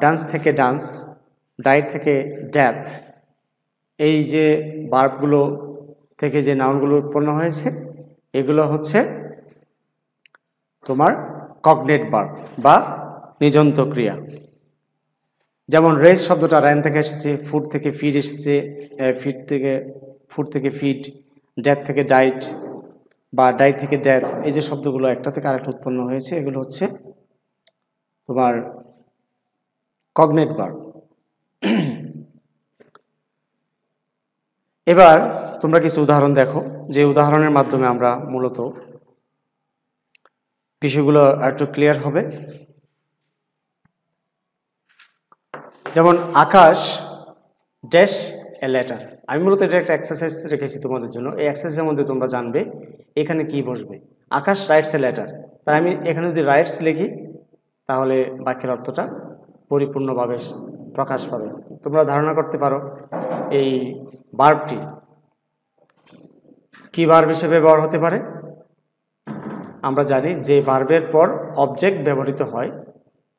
ডান্স থেকে ডান্স, ডাইট থেকে ড্যাথ, এই যে ভার্বগুলো থেকে যে নাউনগুলো উৎপন্ন হয়েছে এগুলো হচ্ছে তোমার কগনেট ভার্ব বা নিযন্ত ক্রিয়া। যেমন রেস শব্দটা র্যান থেকে এসেছে, ফুড থেকে ফিড এসেছে, ফুড থেকে ফিড, ডেথ থেকে ডাইট বা ডাইট থেকে ডেথ, এই যে শব্দগুলো একটা থেকে আরেকটা উৎপন্ন হয়েছে এগুলো হচ্ছে তোমার কগনেট ভার্ব। এবার তোমরা কিছু উদাহরণ দেখো, যে উদাহরণের মাধ্যমে আমরা মূলত বিষয়গুলো একটু ক্লিয়ার হবে। যেমন আকাশ ড্যাশ এ লেটার, আমি মূলত এটা একটা এক্সারসাইজ রেখেছি তোমাদের জন্য। এই এক্সারসাইজের মধ্যে তোমরা জানবে এখানে কি বসবে। আকাশ রাইটস এ লেটার, তাই আমি এখানে যদি রাইটস লিখি তাহলে বাক্যের অর্থটা পরিপূর্ণভাবে প্রকাশ পাবে। তোমরা ধারণা করতে পারো এই ভার্বটি কি ভার্ব হিসেবে ব্যবহার হতে পারে। আমরা জানি যে ভার্বের পর অবজেক্ট ব্যবহৃত হয়,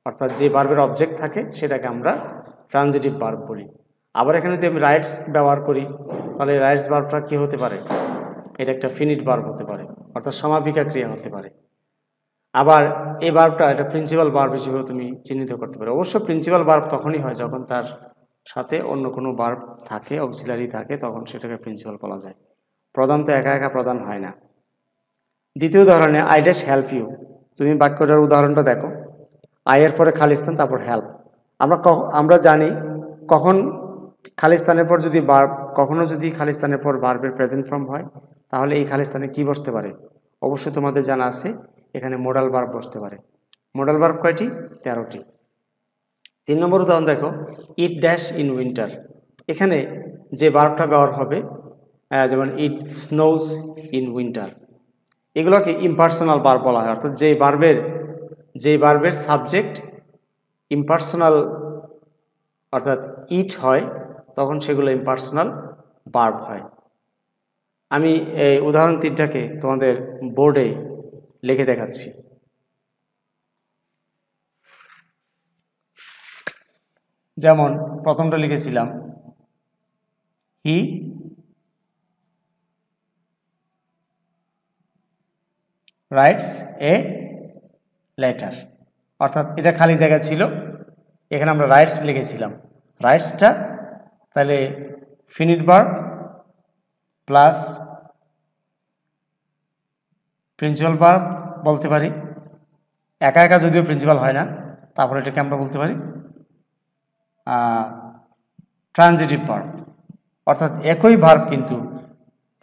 অর্থাৎ যে ভার্বের অবজেক্ট থাকে সেটাকে আমরা ট্রানজিটিভ ভার্ব বলি। আবার এখানে যদি আমি রাইটস ব্যবহার করি তাহলে রাইটস ভার্বটা কি হতে পারে, এটা একটা ফিনিট ভার্ব হতে পারে, অর্থাৎ সমাপিকা ক্রিয়া হতে পারে। আবার এই ভার্বটা এটা প্রিন্সিপাল ভার্ব হিসেবেও তুমি চিহ্নিত করতে পারো। অবশ্য প্রিন্সিপাল ভার্ব তখনই হয় যখন তার সাথে অন্য কোনো ভার্ব থাকে, অক্সিলারি থাকে, তখন সেটাকে প্রিন্সিপাল বলা যায়। প্রধান তো একা একা প্রধান হয় না। দ্বিতীয় উদাহরণে আই ড্যাশ হেল্প ইউ, তুমি বাক্যটার উদাহরণটা দেখো, আই এর পরে খালি স্থান তারপর হেল্প। আমরা জানি কখন খালি স্থানের পর যদি ভার্ব, কখনো যদি খালি স্থানের পর ভার্বের প্রেজেন্ট ফর্ম হয় তাহলে এই খালি স্থানে কি বসতে পারে, অবশ্যই তোমাদের জানা আছে এখানে মোডাল ভার্ব বসতে পারে। মোডাল ভার্ব কয়টি? 13টি। 3 নম্বর উদাহরণ দেখো, ইট ড্যাশ ইন উইন্টার, এখানে যে ভার্বটা ব্যবহার হবে যেমন ইট স্নোজ ইন উইন্টার, এগুলোকে ইম্পার্সোনাল ভার্ব বলা হয়। অর্থাৎ যে ভার্বের সাবজেক্ট ইম্পার্সোনাল অর্থাৎ ইট হয় তখন সেগুলো ইম্পার্সোনাল ভার্ব হয়। আমি এই উদাহরণ 3টাকে তোমাদের বোর্ডে লিখে দেখাচ্ছি। যেমন প্রথমটা লিখেছিলাম হি রাইটস এ লেটার, অর্থাৎ এটা খালি জায়গা ছিল, এখানে আমরা রাইটস লিখেছিলাম। রাইটসটা তাহলে finite verb plus principal verb বলতে পারি, একা একা যদিও প্রিন্সিপাল হয় না, তারপরে এটাকে আমরা বলতে পারি ট্রানজিটিভ ভার্ব, অর্থাৎ একই ভার্ব কিন্তু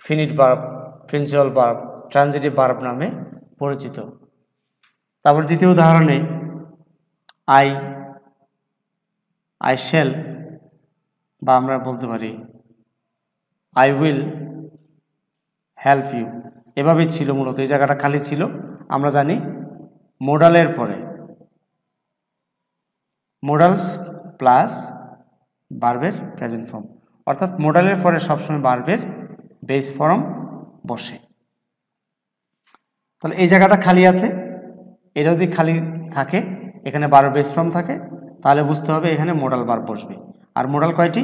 ফিনিট verb, principal verb, transitive verb নামে পরিচিত। তারপর দ্বিতীয় উদাহরণে আই শ্যাল, বা আমরা বলতে পারি আই উইল হেল্প ইউ, এভাবেই ছিল মূলত। এই জায়গাটা খালি ছিল। আমরা জানি মোডালের পরে মোডালস প্লাস ভার্বের প্রেজেন্ট ফর্ম, অর্থাৎ মোডালের পরে সবসময় ভার্বের বেস ফর্ম বসে। তাহলে এই জায়গাটা খালি আছে, এটা যদি খালি থাকে, এখানে ভার্বের বেস ফর্ম থাকে, তাহলে বুঝতে হবে এখানে মোডাল ভার্ব বসবে। আর মোডাল কয়টি?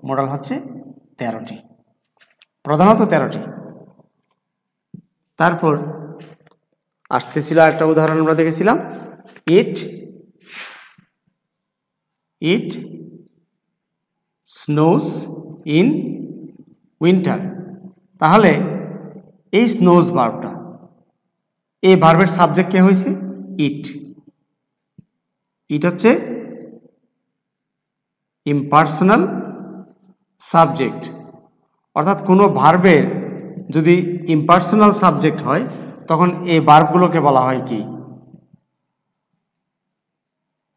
মোডাল হচ্ছে 13টি, প্রধানত 13টি। তারপর আসতেছিল একটা উদাহরণ আমরা দেখেছিলাম, ইট স্নোজ ইন উইন্টার। তাহলে এই স্নোজ ভার্বটা, এই ভার্বের সাবজেক্ট কে হয়েছে? ইট হচ্ছে ইম্পার্সোনাল সাবজেক্ট, অর্থাৎ কোনো ভার্বের যদি ইম্পার্সোনাল সাবজেক্ট হয় তখন এই ভার্বগুলোকে বলা হয় কি?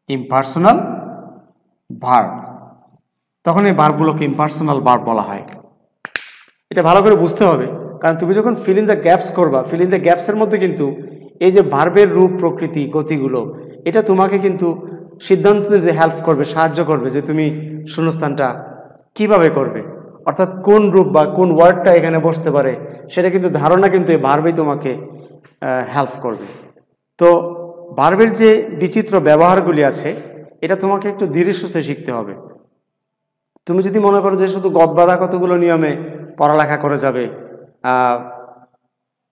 Impersonal verb. তখন এই ভার্বগুলোকে ইম্পার্সোনাল ভার্ব বলা হয়। এটা ভালো করে বুঝতে হবে, কারণ তুমি যখন ফিল ইন দ্য গ্যাপস করবা, ফিল ইন দ্য গ্যাপসের মধ্যে কিন্তু এই যে ভার্বের রূপ, প্রকৃতি, গতিগুলো, এটা তোমাকে কিন্তু সিদ্ধান্ত নিতে হেল্প করবে, সাহায্য করবে যে তুমি শূন্যস্থানটা কিভাবে করবে, অর্থাৎ কোন রূপ বা কোন ওয়ার্ডটা এখানে বসতে পারে সেটা কিন্তু ধারণা কিন্তু এই ভার্বই তোমাকে হেল্প করবে। তো ভার্বের যে বিচিত্র ব্যবহারগুলি আছে এটা তোমাকে একটু ধীরে সুস্থে শিখতে হবে। তুমি যদি মনে করো যে শুধু গদবাধা কতগুলো নিয়মে পড়ালেখা করে যাবে,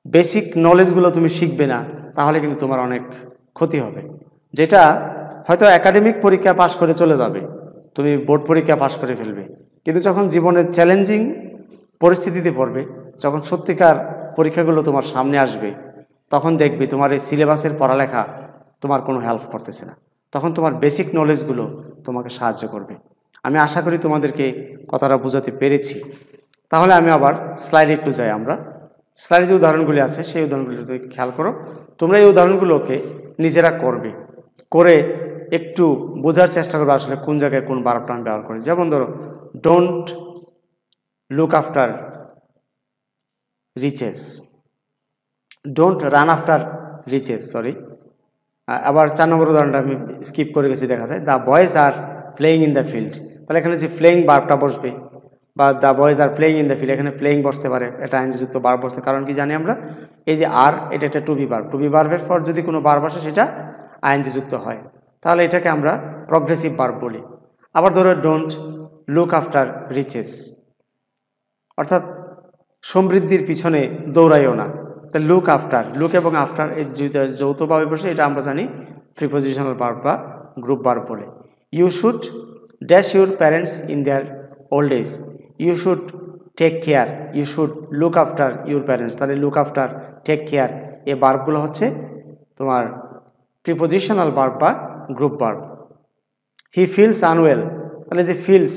বেসিক নলেজগুলো তুমি শিখবে না, তাহলে কিন্তু তোমার অনেক ক্ষতি হবে। যেটা হয়তো একাডেমিক পরীক্ষা পাশ করে চলে যাবে, তুমি বোর্ড পরীক্ষা পাশ করে ফেলবে, কিন্তু যখন জীবনের চ্যালেঞ্জিং পরিস্থিতিতে পড়বে, যখন সত্যিকার পরীক্ষাগুলো তোমার সামনে আসবে, তখন দেখবে তোমার এই সিলেবাসের পড়ালেখা তোমার কোনো হেল্প করতেছে না, তখন তোমার বেসিক নলেজগুলো তোমাকে সাহায্য করবে। আমি আশা করি তোমাদেরকে কথাটা বোঝাতে পেরেছি। তাহলে আমি আবার স্লাইডে একটু যাই। আমরা স্লাইডে যে উদাহরণগুলি আছে সেই উদাহরণগুলো খেয়াল করো। তোমরা এই উদাহরণগুলোকে নিজেরা করবে, করে একটু বোঝার চেষ্টা করবে আসলে কোন জায়গায় কোন ভার্বটা আমি ব্যবহার করি। যেমন ধরো, don't look after riches, don't run after riches, sorry. আবার 4 নম্বর উদাহরণটা আমি স্কিপ করে গেছি, দেখা যায় the boys are playing in the field. তাহলে এখানে যে প্লেয়িং ভার্বটা বসবে, বা the boys are playing in the field, এখানে প্লেয়িং বসতে পারে, এটা আইনযুক্ত ভার্ব বসতে। কারণ কি জানি আমরা, এই যে আর, এটা একটা to be verb, to be ভার্বের পর যদি কোনো ভার্ব আসে সেটা আইনযুক্ত হয়, তাহলে এটাকে আমরা প্রগ্রেসিভ ভার্ব বলি। আবার ধরো, ডোন্ট লুক আফটার রিচেস, অর্থাৎ সমৃদ্ধির পিছনে দৌড়াইও না। তা লুক আফটার, লুক এবং আফটার এই যৌথভাবে বসে, এটা আমরা জানি প্রিপোজিশনাল ভার্ব বা গ্রুপ ভার্ব বলে। You should dash your parents in their old age, you should take care, you should look after your parents. তাহলে লুক আফটার, টেক কেয়ার, এই ভার্বগুলো হচ্ছে তোমার প্রিপোজিশনাল ভার্ব বা group verb. He feels unwell, তাহলে যে feels,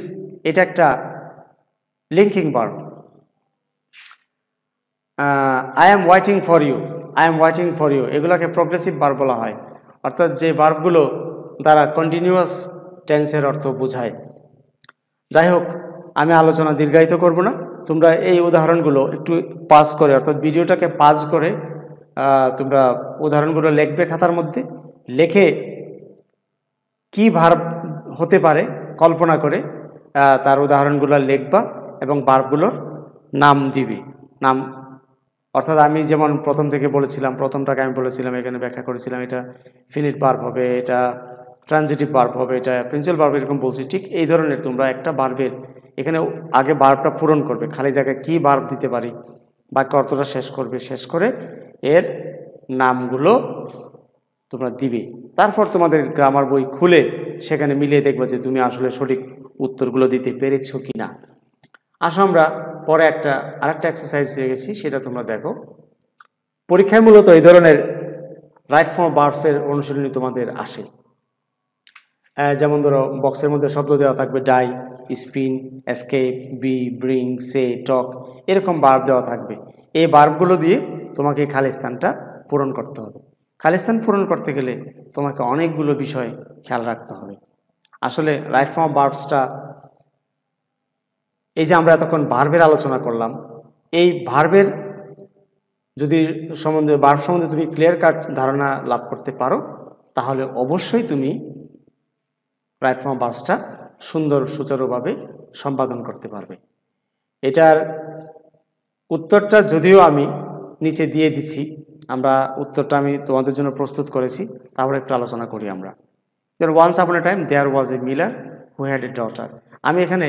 এটা একটা linking verb. I am waiting for you, I am waiting for you, এগুলোকে প্রগ্রেসিভ ভার্ব বলা হয়, অর্থাৎ যে ভার্বগুলো দ্বারা কন্টিনিউয়াস টেন্সের অর্থ বোঝায়। যাই হোক, আমি আলোচনা দীর্ঘায়িত করব না, তোমরা এই উদাহরণগুলো একটু পাস করে, অর্থাৎ ভিডিওটাকে পাস করে তোমরা উদাহরণগুলো লিখবে খাতার মধ্যে, লিখে কি ভার্ব হতে পারে কল্পনা করে তার উদাহরণগুলো লিখবা এবং ভার্বগুলোর নাম দিবে। নাম অর্থাৎ আমি যেমন প্রথম থেকে বলেছিলাম, প্রথমটাকে আমি বলেছিলাম, এখানে ব্যাখ্যা করেছিলাম, এটা ফিনিট ভার্ব হবে, এটা ট্রানজিটিভ ভার্ব হবে, এটা প্রিন্সিপাল ভার্ব, এরকম বলছি। ঠিক এই ধরনের তোমরা একটা ভার্বের এখানে আগে ভার্বটা পূরণ করবে, খালি জায়গায় কি ভার্ব দিতে পারি, বাক্য অর্থটা শেষ করবে, শেষ করে এর নামগুলো তোমরা দিবে। তারপর তোমাদের গ্রামার বই খুলে সেখানে মিলিয়ে দেখবে যে তুমি আসলে সঠিক উত্তরগুলো দিতে পেরেছো কিনা। আসো আমরা পরে আরেকটা এক্সারসাইজ হয়ে গেছি, সেটা তোমরা দেখো। পরীক্ষায় মূলত এই ধরনের রাইট ফর্ম ভার্বসের অনুশীলনী তোমাদের আসে। যেমন ধরো, বক্সের মধ্যে শব্দ দেওয়া থাকবে, die, spin, escape, B, bring, সে, টক, এরকম ভার্ব দেওয়া থাকবে। এই ভার্বগুলো দিয়ে তোমাকে খালি স্থানটা পূরণ করতে হবে। খালি স্থান পূরণ করতে গেলে তোমাকে অনেকগুলো বিষয় খেয়াল রাখতে হবে। আসলে রাইট ফর্ম ভার্বসটা, এই যে আমরা এতক্ষণ ভার্বের আলোচনা করলাম, এই ভার্বের যদি ভার্ব সম্বন্ধে তুমি ক্লিয়ার কাট ধারণা লাভ করতে পারো, তাহলে অবশ্যই তুমি রাইট ফর্ম ভার্বসটা সুন্দর সুচারুভাবে সম্পাদন করতে পারবে। এটার উত্তরটা যদিও আমি নিচে দিয়ে দিচ্ছি, আমরা উত্তরটা আমি তোমাদের জন্য প্রস্তুত করেছি, তারপরে একটু আলোচনা করি আমরা। Once upon a time there was a miller who had a daughter. আমি এখানে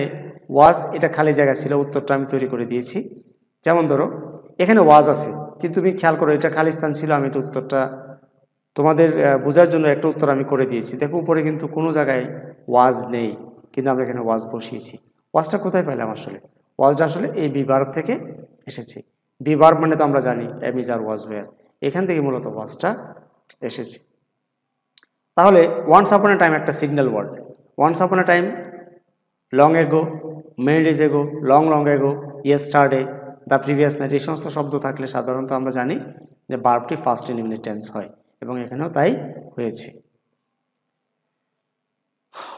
ওয়াজ, এটা খালি জায়গা ছিল, উত্তরটা আমি তৈরি করে দিয়েছি। যেমন ধরো, এখানে ওয়াজ আছে, কিন্তু তুমি খেয়াল করো এটা খালি স্থান ছিল, আমি তো উত্তরটা তোমাদের বোঝার জন্য একটা উত্তর আমি করে দিয়েছি। দেখো উপরে কিন্তু কোনো জায়গায় ওয়াজ নেই, কিন্তু আমরা এখানে ওয়াজ বসিয়েছি। ওয়াজটা কোথায় পেলাম? আসলে ওয়াজটা আসলে এই বি ভার্ব থেকে এসেছে। বি ভার্ব মানে তো আমরা জানি am is are was were, এখান থেকে মূলত ওয়াজটা এসেছে। তাহলে ওয়ান্স আপন এ টাইম একটা signal word. Once upon a time, long ago, many days ago, long ago, yesterday, the previous night, এই সমস্ত শব্দ থাকলে সাধারণত আমরা জানি যে ভার্বটি ফার্স্ট ইনডিফিনিট টেন্স হয়, এবং এখানেও তাই হয়েছে।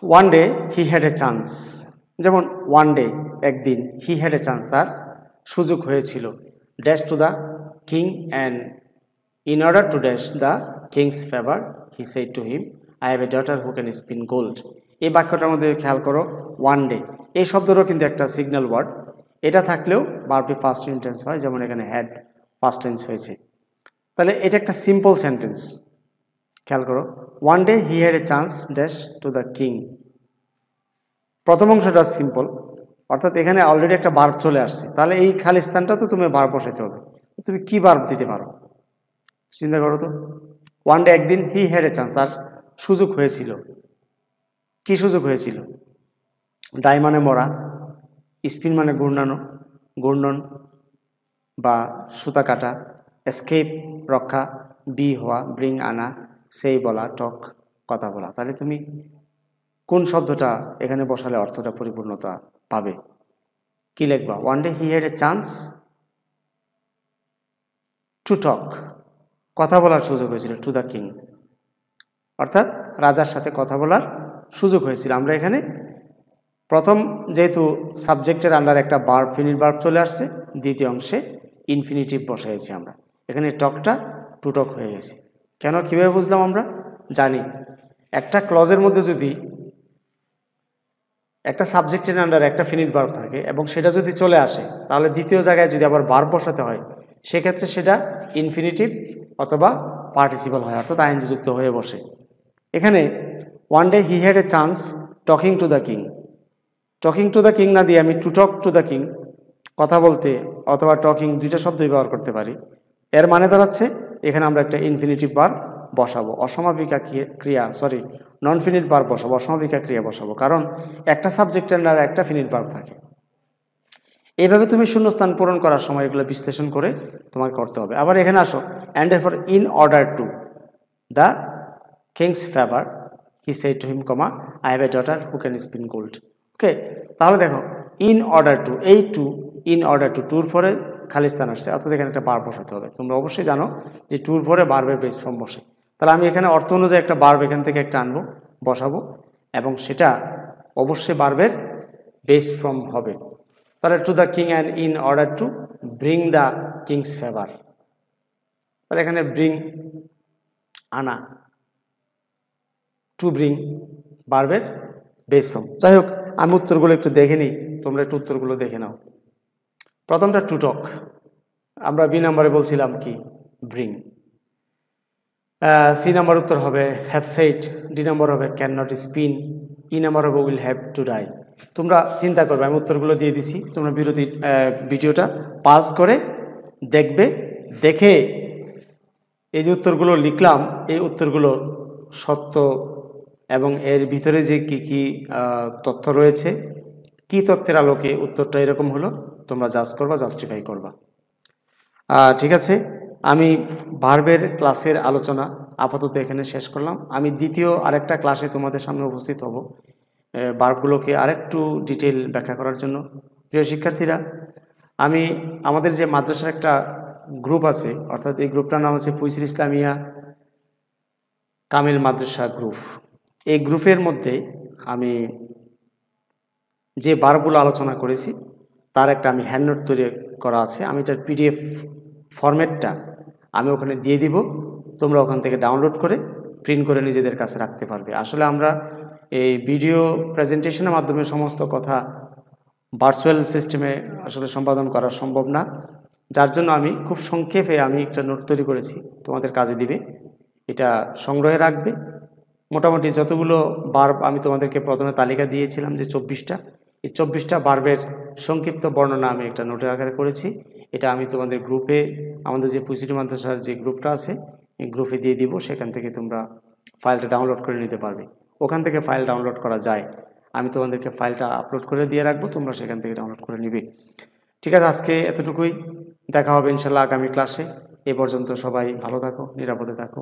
One day he had a chance, যেমন ওয়ান ডে, একদিন, হি হ্যাড এ চান্স, তার সুযোগ হয়েছিল, dash to the king and in order to dash the king's favour he said to him I have a daughter who can spin gold. এই বাক্যটার মধ্যে খেয়াল করো ওয়ান ডে, এই শব্দটাও কিন্তু একটা সিগন্যাল ওয়ার্ড। এটা থাকলেও ভার্বটি ফার্স্ট ইনটেন্স হয়, যেমন এখানে হ্যাড ফার্স্ট টেন্স হয়েছে। তাহলে এটা একটা সিম্পল সেন্টেন্স। খেয়াল করো, one day he had a chance dash to the king. প্রথম অংশটা সিম্পল, অর্থাৎ এখানে অলরেডি একটা ভার্ব চলে আসছে। তাহলে এই খালি স্থানটা তো তুমি ভার্ব বসাইতে হবে। তুমি কি ভার্ব দিতে পারো চিন্তা করো তো। ওয়ান ডে একদিন, হি হ্যাড এ চান্স তার সুযোগ হয়েছিল। কি সুযোগ হয়েছিল? ডাই মানে মরা, স্পিন মানে ঘূর্ণানো, ঘূর্ণন বা সুতা কাটা, এসকেপ রক্ষা, বি হওয়া, ব্রিং আনা, সেই বলা, টক কথা বলা। তাহলে তুমি কোন শব্দটা এখানে বসালে অর্থটা পরিপূর্ণতা পাবে? কি লিখবা? One day he had a chance to talk, কথা বলার সুযোগ হয়েছিল, টু দ্য কিং, অর্থাৎ রাজার সাথে কথা বলার সুযোগ হয়েছিল। আমরা এখানে প্রথম যেহেতু সাবজেক্টের আন্ডার একটা ভার্ব, ফিনিট ভার্ব চলে আসছে, দ্বিতীয় অংশে ইনফিনিটিভ বসাইছি আমরা। এখানে টকটা টু টক হয়ে গেছে। কেন, কীভাবে বুঝলাম? আমরা জানি একটা ক্লজের মধ্যে যদি একটা সাবজেক্টের আন্ডার একটা ফিনিট ভার্ব থাকে এবং সেটা যদি চলে আসে, তাহলে দ্বিতীয় জায়গায় যদি আবার ভার্ব বসাতে হয়, সেক্ষেত্রে সেটা ইনফিনিটিভ অথবা পার্টিসিপল হয়, অর্থাৎ আইএনজি যুক্ত হয়ে বসে। এখানে one day he had a chance talking to the king, talking to the king না দিয়ে আমি to talk to the king, কথা বলতে অথবা টকিং দুইটা শব্দই ব্যবহার করতে পারি। এর মানে দাঁড়াচ্ছে এখানে আমরা একটা ইনফিনিটিভ ভার্ব বসাবো, অসমাপিকা ক্রিয়া, সরি নন ফিনিট ভার্ব বসাবো, অসমাপিকা ক্রিয়া বসাবো, কারণ একটা সাবজেক্টের আন্ডারে একটা ফিনিট ভার্ব থাকে। এইভাবে তুমি শূন্যস্থান পূরণ করার সময় এগুলো বিশ্লেষণ করে তোমাকে করতে হবে। আবার এখানে আসো, অ্যান্ড এরপর in order to the king's favour he said to him, comma I have a daughter who can spin gold. Okay, তাহলে দেখো ইন অর্ডার টু, এই টু ইন অর্ডার টু, টুর পরে খালি স্থান আসছে, অর্থাৎ এখানে একটা ভার্ব বসাতে হবে। তোমরা অবশ্যই জানো যে টুর পরে ভার্বের বেস ফর্ম বসে। তাহলে আমি এখানে অর্থ অনুযায়ী একটা ভার্ব এখান থেকে একটা আনবো, বসাবো, এবং সেটা অবশ্যই ভার্বের বেস ফর্ম হবে। তাহলে to the king and in order to bring the king's favour, তাহলে এখানে ব্রিং আনা, টু ব্রিং ভার্বের বেস ফর্ম। যাই হোক, আমি উত্তরগুলো একটু দেখে নিই, তোমরা একটু উত্তরগুলো দেখে নাও। প্রথমটা টু টক, আমরা বি নাম্বারে বলছিলাম কি ব্রিং। সি নাম্বার উত্তর হবে হ্যাভ সেড, ডি নাম্বার হবে can not spin, E number হবে উইল হ্যাভ টু ডাই। তোমরা চিন্তা করবে, আমি উত্তরগুলো দিয়ে দিছি, তোমরা ভিডিওটা পাস করে দেখবে, দেখে এই যে উত্তরগুলো লিখলাম, এই উত্তরগুলো সত্য এবং এর ভিতরে যে কি কি তথ্য রয়েছে, কি তথ্যের আলোকে উত্তরটা এরকম হলো, তোমরা জাজ করবা, জাস্টিফাই করবা। ঠিক আছে, আমি ভার্বের ক্লাসের আলোচনা আপাতত এখানে শেষ করলাম। আমি দ্বিতীয় আরেকটা ক্লাসে তোমাদের সামনে উপস্থিত হব, ভার্বগুলোকে আরেকটু ডিটেল ব্যাখ্যা করার জন্য। প্রিয় শিক্ষার্থীরা, আমি আমাদের যে মাদ্রাসার একটা গ্রুপ আছে, অর্থাৎ এই গ্রুপটার নাম হচ্ছে ফুইসির ইসলামিয়া কামিল মাদ্রাসা গ্রুপ। এই গ্রুপের মধ্যে আমি যে ভার্বগুলো আলোচনা করেছি তার একটা আমি হ্যান্ডনোট তৈরি করা আছে, আমি এটার পিডিএফ ফরম্যাটটা আমি ওখানে দিয়ে দিব, তোমরা ওখান থেকে ডাউনলোড করে প্রিন্ট করে নিজেদের কাছে রাখতে পারবে। আসলে আমরা এই ভিডিও প্রেজেন্টেশনের মাধ্যমে সমস্ত কথা ভার্চুয়াল সিস্টেমে আসলে সম্পাদন করা সম্ভব না, যার জন্য আমি খুব সংক্ষেপে আমি একটা নোট তৈরি করেছি, তোমাদের কাজে দিবে, এটা সংগ্রহে রাখবে। মোটামুটি যতগুলো ভার্ব আমি তোমাদেরকে প্রথমে তালিকা দিয়েছিলাম যে 24টা, এই 24টা ভার্বের সংক্ষিপ্ত বর্ণনা আমি একটা নোটের আকারে করেছি। এটা আমি তোমাদের গ্রুপে, আমাদের যে ফুইসিটি মাদ্রাসার যে গ্রুপটা আছে এই গ্রুপে দিয়ে দিব, সেখান থেকে তোমরা ফাইলটা ডাউনলোড করে নিতে পারবে। ওখান থেকে ফাইল ডাউনলোড করা যায়, আমি তোমাদেরকে ফাইলটা আপলোড করে দিয়ে রাখবো, তোমরা সেখান থেকে ডাউনলোড করে নিবে। ঠিক আছে, আজকে এতটুকুই, দেখা হবে ইনশাল্লাহ আগামী ক্লাসে। এ পর্যন্ত সবাই ভালো থাকো, নিরাপদে থাকো।